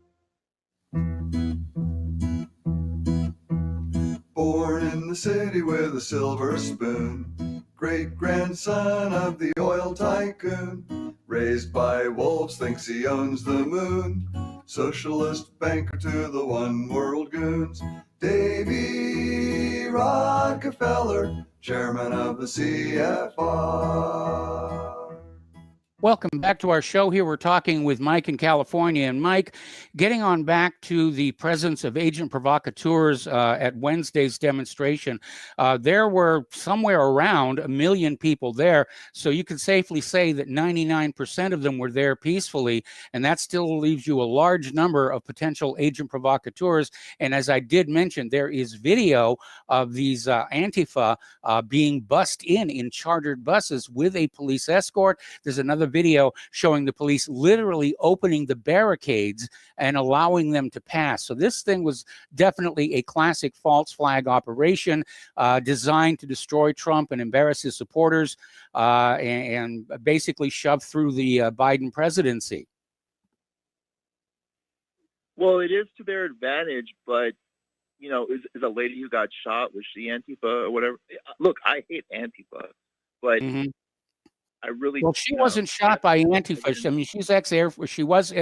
Born in the city with a silver spoon, great-grandson of the oil tycoon, raised by wolves, thinks he owns the moon, socialist banker to the one-world goons, Davy Rockefeller, chairman of the CFR. Welcome back to our show. Here we're talking with Mike in California. And Mike, getting on back to the presence of agent provocateurs at Wednesday's demonstration, there were somewhere around 1 million people there. So you can safely say that 99% of them were there peacefully. And that still leaves you a large number of potential agent provocateurs. And as I did mention, there is video of these Antifa being bussed in chartered buses with a police escort. There's another video showing the police literally opening the barricades and allowing them to pass. So this thing was definitely a classic false flag operation designed to destroy Trump and embarrass his supporters and basically shove through the Biden presidency. Well, it is to their advantage, but you know, is a lady who got shot, was she Antifa or whatever? Look, I hate Antifa, but I really she wasn't shot by Antifa. I mean, she's ex-Air. She was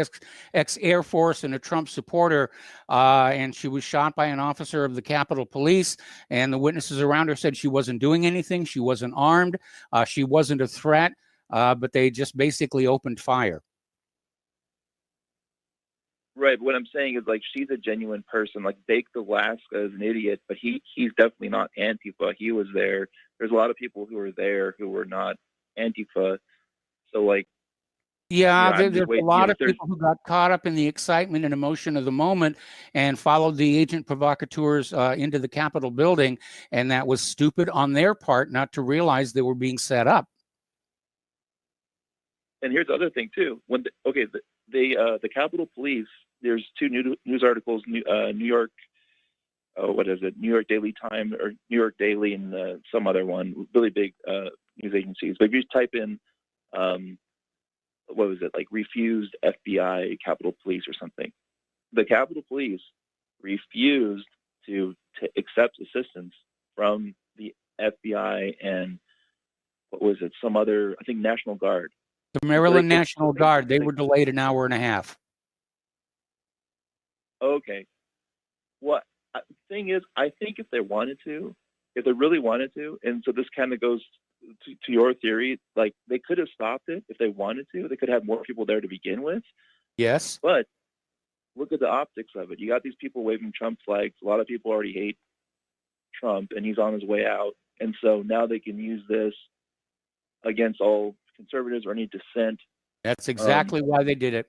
ex-Air Force and a Trump supporter, and she was shot by an officer of the Capitol Police. And the witnesses around her said she wasn't doing anything. She wasn't armed. She wasn't a threat. But they just basically opened fire. Right, but what I'm saying is, like, she's a genuine person. Like, Baked Alaska is an idiot, but he's definitely not Antifa. He was there. There's a lot of people who were there who were not Antifa. So, like, Yeah, I'm there's just a waiting. lot If of there's people who got caught up in the excitement and emotion of the moment and followed the agent provocateurs into the Capitol building, and that was stupid on their part not to realize they were being set up. and here's the other thing too. When the Capitol Police, there's two news articles, New York, what is it, New York Daily Time or New York Daily, and some other one, really big news agencies. But if you type in, what was it, like refused FBI Capitol Police or something, the Capitol Police refused to accept assistance from the FBI and what was it, some other, I think, National Guard. The Maryland National Guard, they were delayed an hour and a half. Okay. What thing is, I think if they really wanted to, and so this kind of goes to your theory, like they could have stopped it if they wanted to. They could have more people there to begin with. Yes. But look at the optics of it. You got these people waving Trump flags. A lot of people already hate Trump, and he's on his way out. And so now they can use this against all conservatives or any dissent. That's exactly why they did it.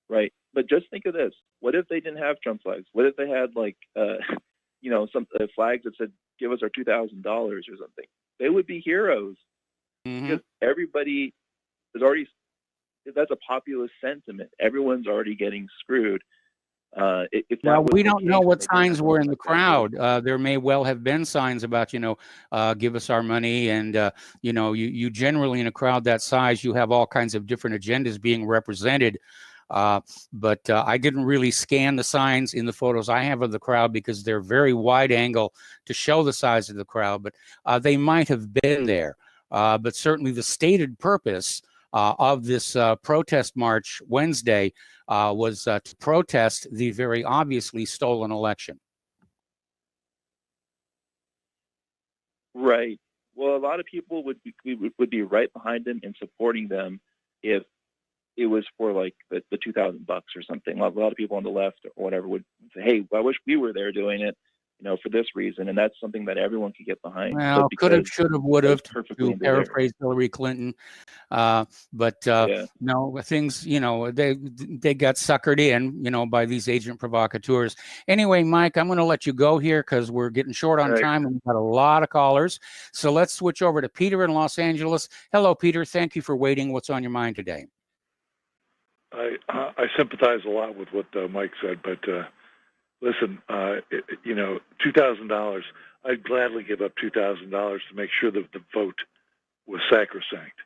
Right. But just think of this. What if they didn't have Trump flags? What if they had like, some flags that said, give us our $2,000 or something? They would be heroes. Because everybody is already, that's a populist sentiment. Everyone's already getting screwed. Well, we don't know what signs were in the crowd. There may well have been signs about, give us our money. And, you generally in a crowd that size, you have all kinds of different agendas being represented. But I didn't really scan the signs in the photos I have of the crowd because they're very wide angle to show the size of the crowd. But they might have been there. But certainly the stated purpose of this protest march Wednesday was to protest the very obviously stolen election. Right. Well, a lot of people would be right behind them and supporting them if it was for like the $2,000 or something. A lot of people on the left or whatever would say, "Hey, I wish we were there doing it, for this reason," and that's something that everyone could get behind. Well, could have, should have, would have, to paraphrase Hillary Clinton. No, things, they got suckered in, by these agent provocateurs. Anyway, Mike, I'm going to let you go here because we're getting short on time and we've got a lot of callers. So let's switch over to Peter in Los Angeles. Hello, Peter. Thank you for waiting. What's on your mind today? I sympathize a lot with what Mike said, but listen, $2,000. I'd gladly give up $2,000 to make sure that the vote was sacrosanct,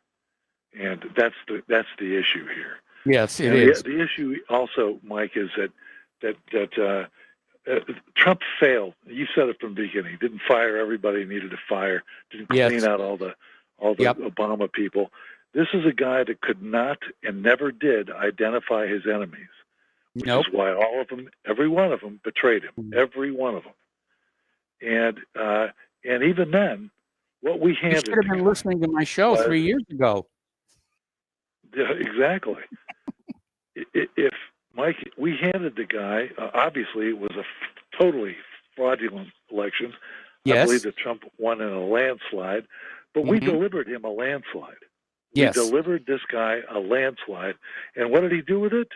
and that's the issue here. Yes, it is. The issue also, Mike, is that Trump failed. You said it from the beginning. He didn't fire everybody he needed to fire. Didn't clean out all the Obama people. This is a guy that could not and never did identify his enemies, which is why all of them, every one of them, betrayed him. Every one of them. And even then, what we handed. You should have been listening to my show 3 years ago. Yeah, exactly. If Mike, we handed the guy. Obviously, it was a totally fraudulent election. Yes. I believe that Trump won in a landslide, but we delivered him a landslide. Yes. We delivered this guy a landslide, and what did he do with it?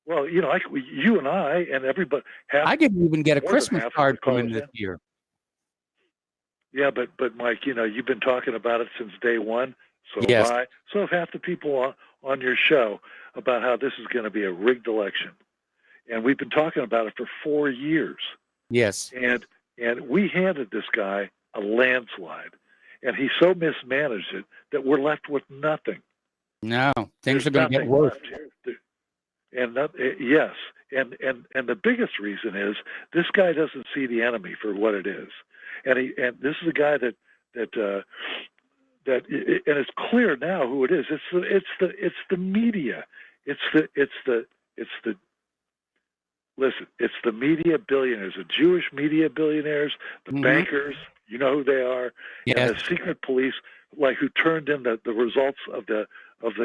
Well, you and I and everybody. I didn't even get a Christmas card from him this year. Yeah, but Mike, you've been talking about it since day one. So have I. So have half the people on your show about how this is going to be a rigged election, and we've been talking about it for 4 years. Yes. And we handed this guy a landslide. And he so mismanaged it that we're left with nothing. No, things are going to get worse. And yes, and the biggest reason is this guy doesn't see the enemy for what it is, and this is a guy that and it's clear now who it is. It's the media. It's the media billionaires, the Jewish media billionaires, the bankers. You know who they are, and the secret police, who turned in the results of the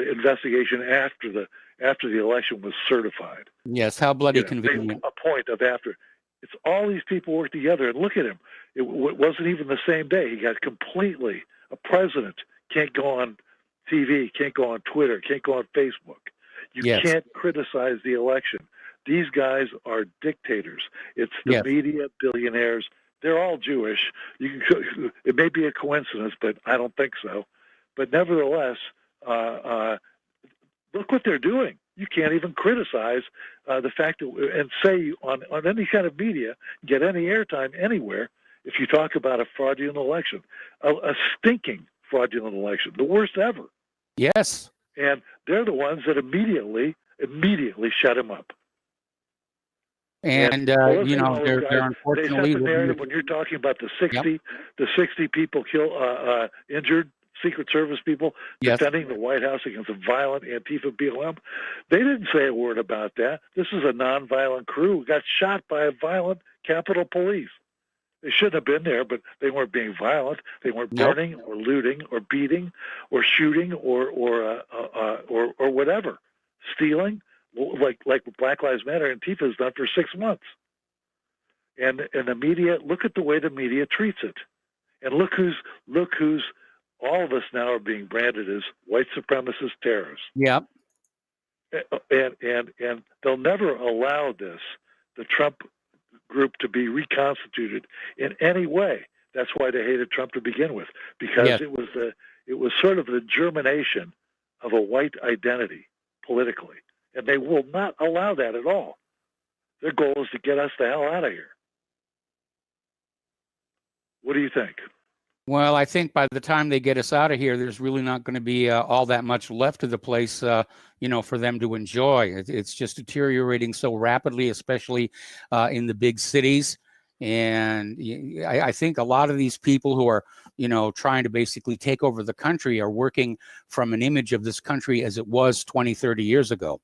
investigation after the election was certified. Yes, how bloody convenient. A point of after. It's all these people work together, and look at him. It wasn't even the same day. He got completely. A president can't go on TV, can't go on Twitter, can't go on Facebook. You can't criticize the election. These guys are dictators. It's the media, billionaires. They're all Jewish. It may be a coincidence, but I don't think so. But nevertheless, look what they're doing. You can't even criticize the fact that, and say on any kind of media, get any airtime anywhere if you talk about a fraudulent election, a stinking fraudulent election, the worst ever. Yes. And they're the ones that immediately shut him up. And they're unfortunately, they set the narrative when you're talking about the 60 people injured, Secret Service people defending the White House against a violent Antifa BLM. They didn't say a word about that. This is a nonviolent crew who got shot by a violent Capitol Police. They shouldn't have been there, but they weren't being violent. They weren't burning or looting or beating or shooting or whatever, stealing, like Black Lives Matter Antifa has done for 6 months. And the media, look at the way the media treats it, and look who's all of us now are being branded as white supremacist terrorists. Yep. And they'll never allow the Trump group to be reconstituted in any way. That's why they hated Trump to begin with, because it was sort of the germination of a white identity politically, and they will not allow that at all. Their goal is to get us the hell out of here. What do you think? Well, I think by the time they get us out of here, there's really not going to be all that much left of the place, for them to enjoy. It's just deteriorating so rapidly, especially in the big cities. And I think a lot of these people who are, trying to basically take over the country are working from an image of this country as it was 20, 30 years ago.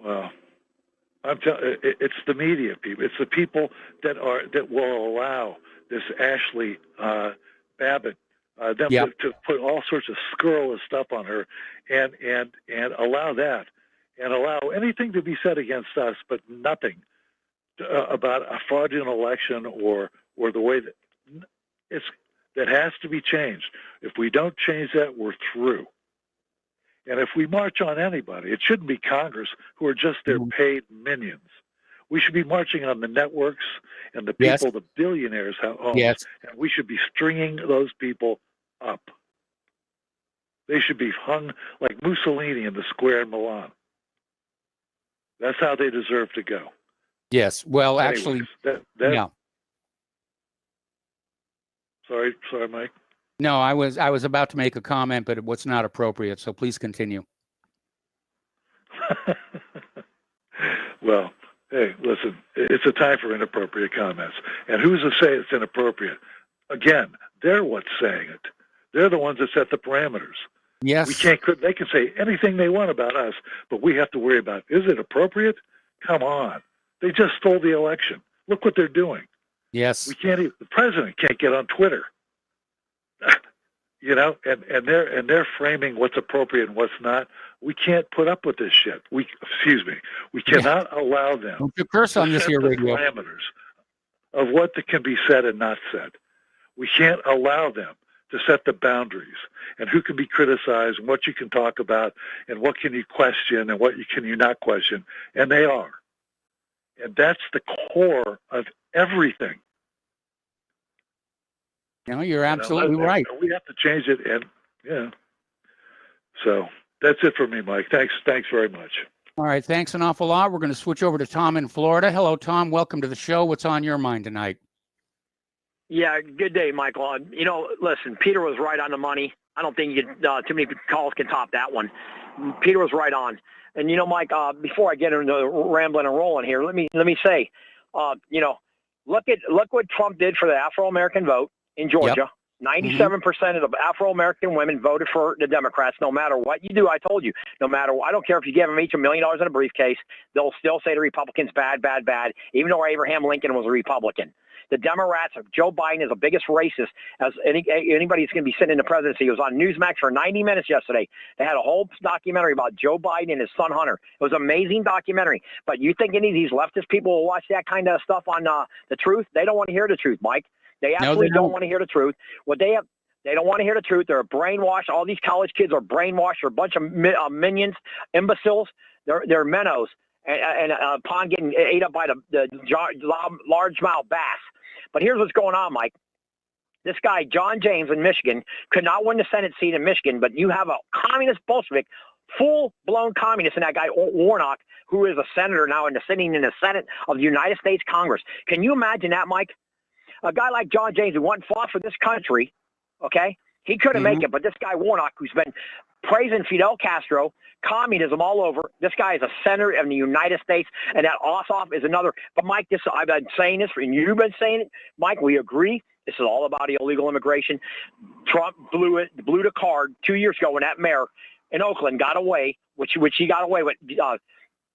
Well, I'm telling it's the media people. It's the people that will allow this Ashley Babbitt to put all sorts of scurrilous stuff on her, and allow that, and allow anything to be said against us, but nothing about a fraudulent election or the way that has to be changed. If we don't change that, we're through. And if we march on anybody, it shouldn't be Congress, who are just their paid minions. We should be marching on the networks and the people, the billionaires have homes, and we should be stringing those people up. They should be hung like Mussolini in the square in Milan. That's how they deserve to go. Yes. Well, anyways, actually, Sorry, Mike. No, I was about to make a comment, but what's not appropriate. So please continue. Well, hey, listen, it's a time for inappropriate comments. And who's to say it's inappropriate? Again, they're what's saying it. They're the ones that set the parameters. Yes. They can say anything they want about us, but we have to worry about, is it appropriate? Come on. They just stole the election. Look what they're doing. Yes. The president can't get on Twitter. And they're framing what's appropriate and what's not. We can't put up with this shit. We cannot allow them. Don't you curse on this here radio. Parameters of what can be said and not said. We can't allow them to set the boundaries and who can be criticized and what you can talk about and what can you question and what can you not question. And they are. And that's the core of everything. No, you're absolutely right. We have to change it, and so that's it for me, Mike. Thanks very much. All right, thanks an awful lot. We're going to switch over to Tom in Florida. Hello, Tom. Welcome to the show. What's on your mind tonight? Yeah, good day, Michael. Listen, Peter was right on the money. I don't think too many calls can top that one. Peter was right on. And Mike, before I get into rambling and rolling here, let me say, look what Trump did for the Afro-American vote in Georgia. 97% of the Afro-American women voted for the Democrats. No matter what you do, I told you, I don't care if you give them each $1 million in a briefcase, they'll still say the Republicans bad, bad, bad, even though Abraham Lincoln was a Republican. The Democrats, Joe Biden is the biggest racist as anybody that's going to be sitting in the presidency. He was on Newsmax for 90 minutes yesterday. They had a whole documentary about Joe Biden and his son Hunter. It was an amazing documentary. But you think any of these leftist people will watch that kind of stuff on The Truth? They don't want to hear the truth, Mike. They absolutely don't want to hear the truth. What they have, They don't want to hear the truth. They're brainwashed. All these college kids are brainwashed. They're a bunch of minions, imbeciles. They're minnows. And upon getting ate up by the largemouth bass. But here's what's going on, Mike. This guy, John James in Michigan, could not win the Senate seat in Michigan, but you have a communist Bolshevik, full-blown communist in that guy, Warnock, who is a senator now and sitting in the Senate of the United States Congress. Can you imagine that, Mike? A guy like John James who went and fought for this country, okay? He couldn't make it, but this guy, Warnock, who's been praising Fidel Castro, communism all over. This guy is a senator of the United States, and that Ossoff is another. But, Mike, I've been saying this, and you've been saying it. Mike, we agree. This is all about illegal immigration. Trump blew the card 2 years ago when that mayor in Oakland got away, which he got away with,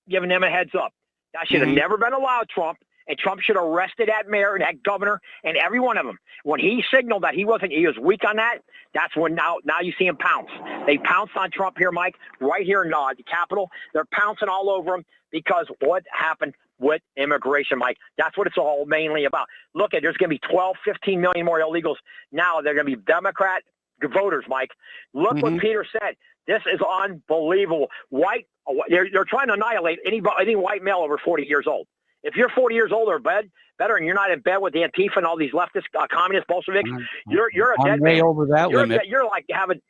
giving them a heads up. That should have never been allowed, Trump. And Trump should have arrested that mayor and that governor and every one of them. When he signaled that he was weak on that, that's when now you see him pounce. They pounced on Trump here, Mike, right here in the Capitol. They're pouncing all over him because what happened with immigration, Mike? That's what it's all mainly about. Look, there's going to be 12, 15 million more illegals now. They're going to be Democrat voters, Mike. Look what Peter said. This is unbelievable. They're trying to annihilate any white male over 40 years old. If you're 40 years old or better, and you're not in bed with the Antifa and all these leftist communist Bolsheviks, you're a dead man. Over that limit. You're like having.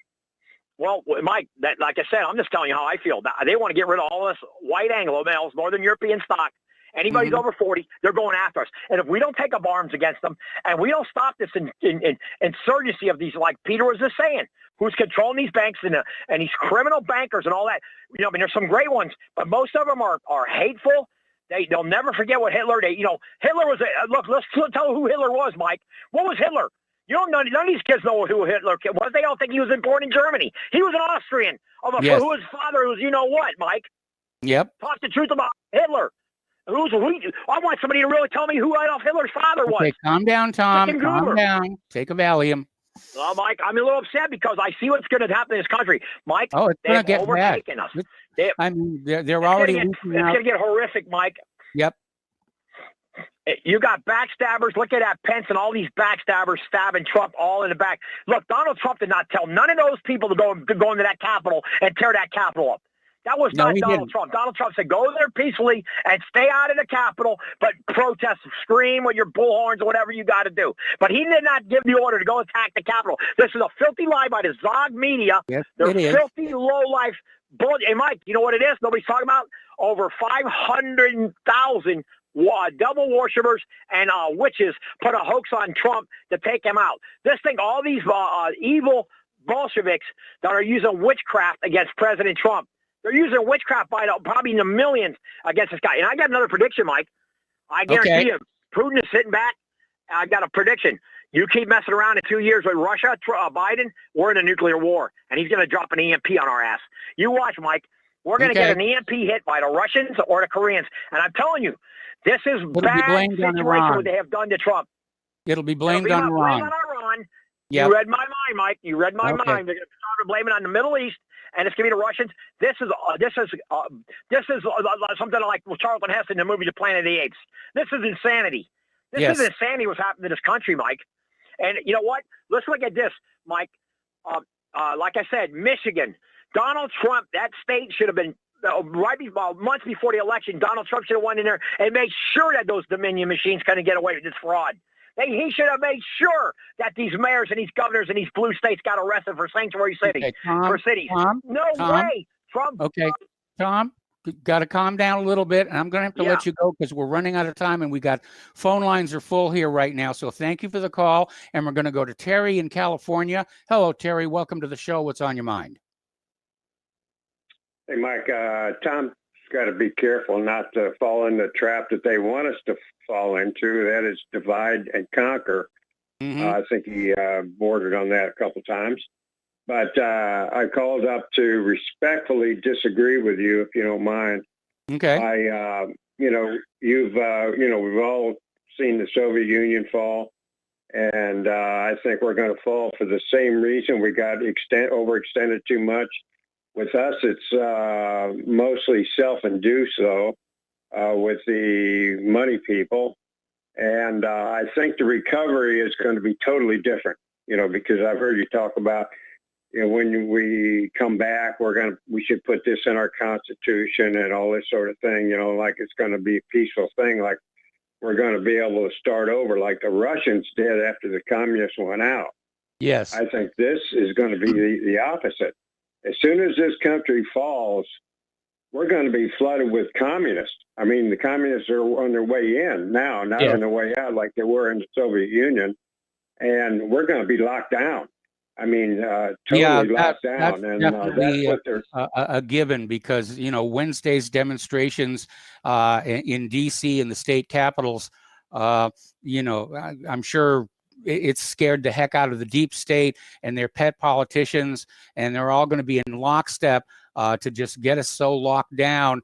Well, Mike, like I said, I'm just telling you how I feel. They want to get rid of all us white Anglo males, Northern European stock. Anybody's over 40, they're going after us. And if we don't take up arms against them, and we don't stop this insurgency of these, like Peter was just saying, who's controlling these banks and these criminal bankers and all that. There's some great ones, but most of them are hateful. They'll never forget what Hitler. Hitler was. Look, let's tell who Hitler was, Mike. What was Hitler? None of these kids know who Hitler was. They all think he was born in Germany. He was an Austrian who his father was. You know what, Mike? Yep. Talk the truth about Hitler. I want somebody to really tell me who Adolf Hitler's father was. Okay, calm down, Tom. Calm down. Take a Valium. Well, Mike, I'm a little upset because I see what's going to happen in this country. Mike, it's going to get overtaken us. They're already. It's going to get horrific, Mike. Yep. You got backstabbers. Look at that Pence and all these backstabbers stabbing Trump all in the back. Look, Donald Trump did not tell none of those people to go into that Capitol and tear that Capitol up. That was not Donald Trump. Donald Trump said, go there peacefully and stay out of the Capitol, but protest, scream with your bullhorns or whatever you got to do. But he did not give the order to go attack the Capitol. This is a filthy lie by the Zog media. Yes, They're it is. filthy, low-life bull. Hey, Mike, you know what it is? Nobody's talking about over 500,000 devil worshippers and witches put a hoax on Trump to take him out. This thing, all these evil Bolsheviks that are using witchcraft against President Trump. They're using witchcraft by probably in the millions against this guy. And I got another prediction, Mike. I guarantee you, Putin is sitting back. I got a prediction. You keep messing around in 2 years with Russia, Biden, we're in a nuclear war. And he's going to drop an EMP on our ass. You watch, Mike. We're going to get an EMP hit by the Russians or the Koreans. And I'm telling you, this is bad situation what they have done to Trump. It'll be blamed on Iran. Blame on Iran. Yep. You read my mind, Mike. You read my mind. They're going to start blaming on the Middle East. And it's going to be the Russians. This is something like Charlton Heston in the movie The Planet of the Apes. This is insanity. This is insanity what's happened to this country, Mike. And you know what? Let's look at this, Mike. Like I said, Michigan, Donald Trump, that state should have been months before the election. Donald Trump should have went in there and made sure that those Dominion machines couldn't get away with this fraud. He should have made sure that these mayors and these governors in these blue states got arrested for sanctuary cities. Okay, cities. Tom, way. Trump. Okay, Tom, got to calm down a little bit. And I'm going to have to let you go because we're running out of time and we got phone lines are full here right now. So thank you for the call. And we're going to go to Terry in California. Hello, Terry. Welcome to the show. What's on your mind? Hey, Mike, Tom's got to be careful not to fall in the trap that they want us to fall into. That is divide and conquer. I think he bordered on that a couple times. But I called up to respectfully disagree with you, if you don't mind. Okay. We've all seen the Soviet Union fall. And I think we're going to fall for the same reason. We got overextended too much. With us, it's mostly self-induced, though, with the money people. And I think the recovery is going to be totally different. because I've heard you talk about, when we come back, we should put this in our Constitution and all this sort of thing, like it's going to be a peaceful thing, like we're going to be able to start over like the Russians did after the communists went out. Yes. I think this is going to be the opposite. As soon as this country falls, we're going to be flooded with communists. I mean, the communists are on their way in now, not on their way out like they were in the Soviet Union. And we're going to be locked down. I mean, totally locked down. That's and definitely that's what they're a given, because, Wednesday's demonstrations in D.C. and the state capitals, I'm sure it's scared the heck out of the deep state and their pet politicians, and they're all going to be in lockstep to just get us so locked down,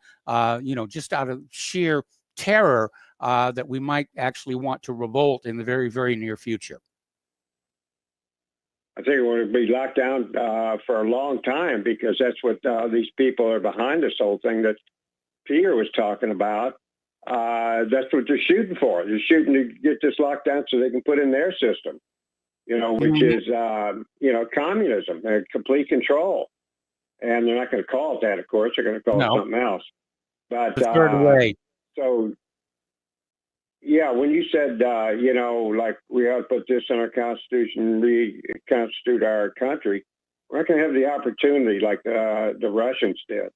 just out of sheer terror that we might actually want to revolt in the very, very near future. I think we're going to be locked down for a long time, because that's what these people are behind this whole thing that Peter was talking about. That's what they're shooting for. They're shooting to get this locked down so they can put in their system, which is, communism, complete control. And they're not going to call it that, of course. They're going to call it something else. But the third way. So, yeah, when you said, like we ought to put this in our Constitution, reconstitute our country, we're not going to have the opportunity like the Russians did,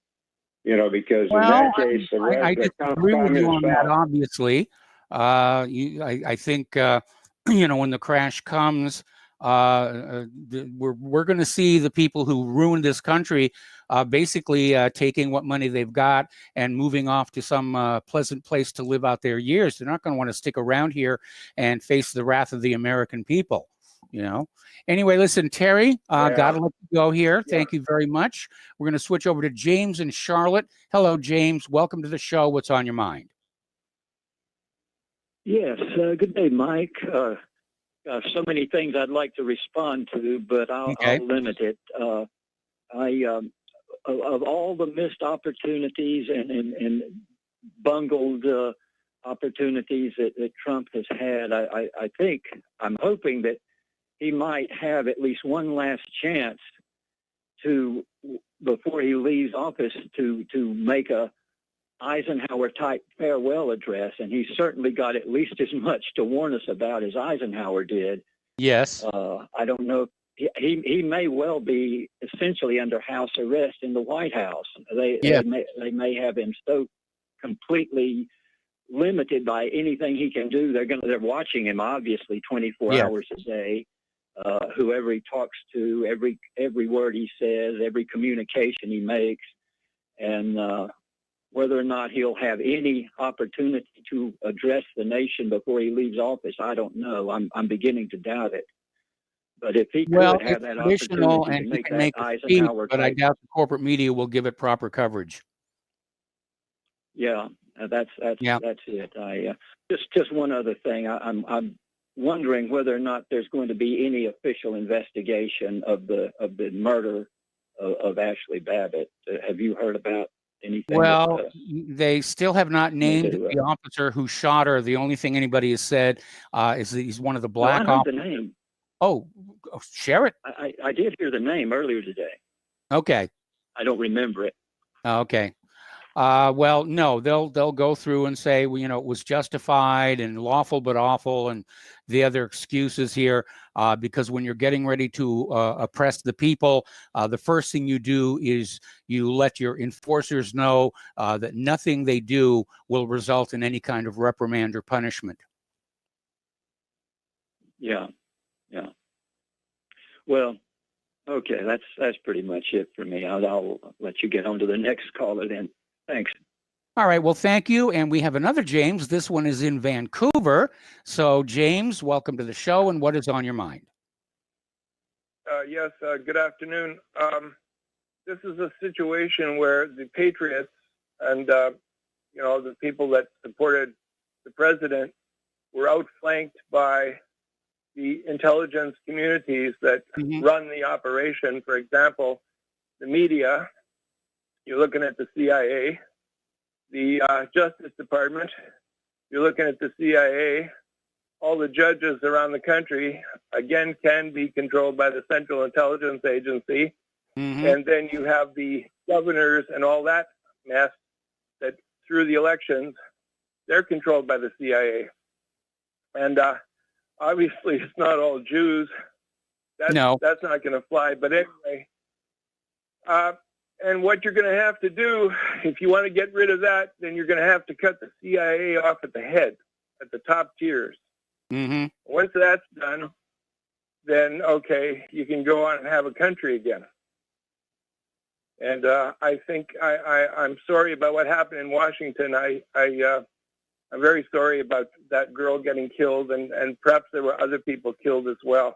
because in that case, I disagree with you on that, obviously. I think, when the crash comes, we're going to see the people who ruined this country basically taking what money they've got and moving off to some pleasant place to live out their years. They're not going to want to stick around here and face the wrath of the American people. Anyway, listen, Terry, gotta let you go here. Thank you very much. We're going to switch over to James in Charlotte. Hello, James. Welcome to the show. What's on your mind? Yes. Good day, Mike. So many things I'd like to respond to, but I'll limit it. Of all the missed opportunities and bungled opportunities that Trump has had, I'm hoping that he might have at least one last chance before he leaves office to make a Eisenhower type farewell address, and he's certainly got at least as much to warn us about as Eisenhower did. Yes. I don't know. He may well be essentially under house arrest in the White House. They may have him so completely limited by anything he can do. They're watching him obviously 24 hours a day. Whoever he talks to, every word he says, every communication he makes, and whether or not he'll have any opportunity to address the nation before he leaves office, I don't know. I'm beginning to doubt it. But if he could have that opportunity to make that Eisenhower, but I doubt the corporate media will give it proper coverage. Yeah, that's it. Just one other thing. I'm wondering whether or not there's going to be any official investigation of the murder of Ashley Babbitt. Have you heard about anything? Well, they still have not named the officer who shot her. The only thing anybody has said is that he's one of the black officers. The name. Oh, share it. I did hear the name earlier today. Okay. I don't remember it. Okay. Well, no, they'll go through and say, well, it was justified and lawful but awful, and the other excuses here, because when you're getting ready to oppress the people, the first thing you do is you let your enforcers know that nothing they do will result in any kind of reprimand or punishment. Yeah. Well, okay, that's pretty much it for me. I'll let you get on to the next caller then. Thanks. All right. Well, thank you. And we have another James. This one is in Vancouver. So, James, welcome to the show. And what is on your mind? Yes. Good afternoon. This is a situation where the patriots and, the people that supported the president were outflanked by the intelligence communities that run the operation. For example, the media. You're looking at the CIA, the Justice Department. You're looking at the CIA. All the judges around the country again, can be controlled by the Central Intelligence Agency. And then you have the governors and all that mess that through the elections, they're controlled by the CIA. And obviously, it's not all Jews. That's not going to fly. But anyway, and what you're going to have to do, if you want to get rid of that, then you're going to have to cut the CIA off at the head, at the top tiers. Once that's done, then, okay, you can go on and have a country again. And I think I'm sorry about what happened in Washington. I'm very sorry about that girl getting killed, and perhaps there were other people killed as well.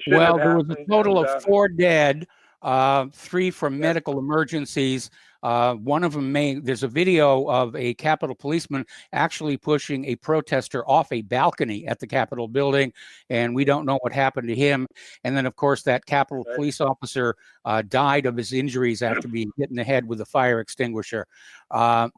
Well, there was a total of 4 dead, 3 from medical emergencies. One of them there's a video of a Capitol policeman actually pushing a protester off a balcony at the Capitol building, and we don't know what happened to him. And then, of course, that Capitol police officer died of his injuries after being hit in the head with a fire extinguisher. It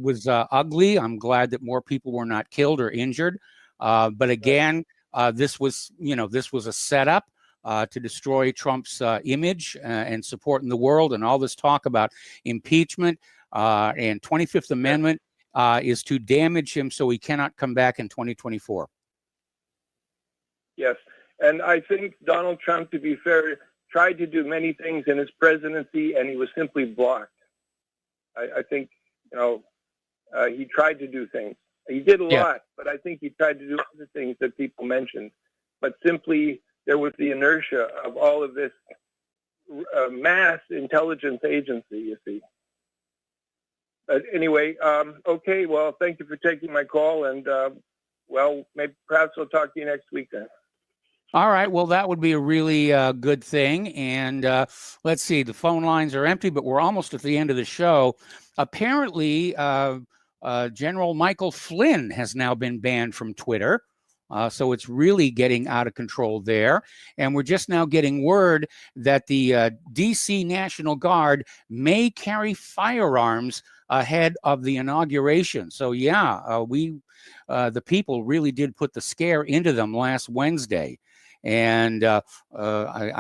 was ugly. I'm glad that more people were not killed or injured. But again, this was a setup to destroy Trump's image and support in the world, and all this talk about impeachment and 25th Amendment is to damage him so he cannot come back in 2024. Yes, and I think Donald Trump, to be fair, tried to do many things in his presidency, and he was simply blocked. I think, he tried to do things. He did a lot, but I think he tried to do other things that people mentioned. But simply, there was the inertia of all of this mass intelligence agency, you see. But anyway, okay, well, thank you for taking my call. And, maybe perhaps we'll talk to you next week then. All right. Well, that would be a really good thing. And let's see, the phone lines are empty, but we're almost at the end of the show. Apparently, General Michael Flynn has now been banned from Twitter. So it's really getting out of control there. And we're just now getting word that the D.C. National Guard may carry firearms ahead of the inauguration. So, the people really did put the scare into them last Wednesday. And I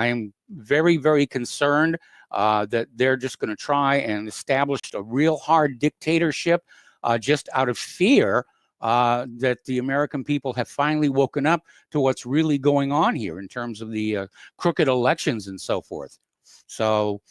am very, very concerned that they're just going to try and establish a real hard dictatorship just out of fear that the American people have finally woken up to what's really going on here in terms of the crooked elections and so forth. So,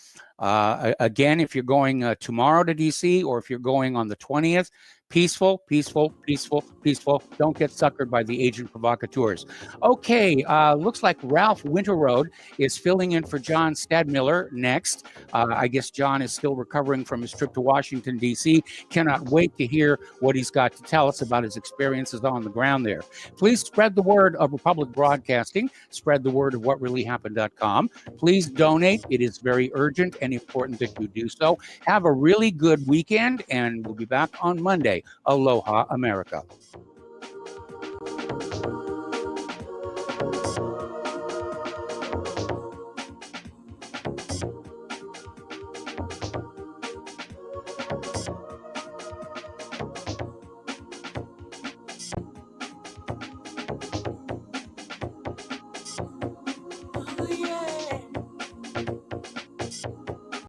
again, if you're going tomorrow to D.C. or if you're going on the 20th, peaceful, peaceful, peaceful, peaceful. Don't get suckered by the agent provocateurs. Okay, looks like Ralph Winterroad is filling in for John Stadmiller next. I guess John is still recovering from his trip to Washington, D.C. Cannot wait to hear what he's got to tell us about his experiences on the ground there. Please spread the word of Republic Broadcasting. Spread the word of whatreallyhappened.com. Please donate. It is very urgent and important that you do so. Have a really good weekend, and we'll be back on Monday. Aloha, America.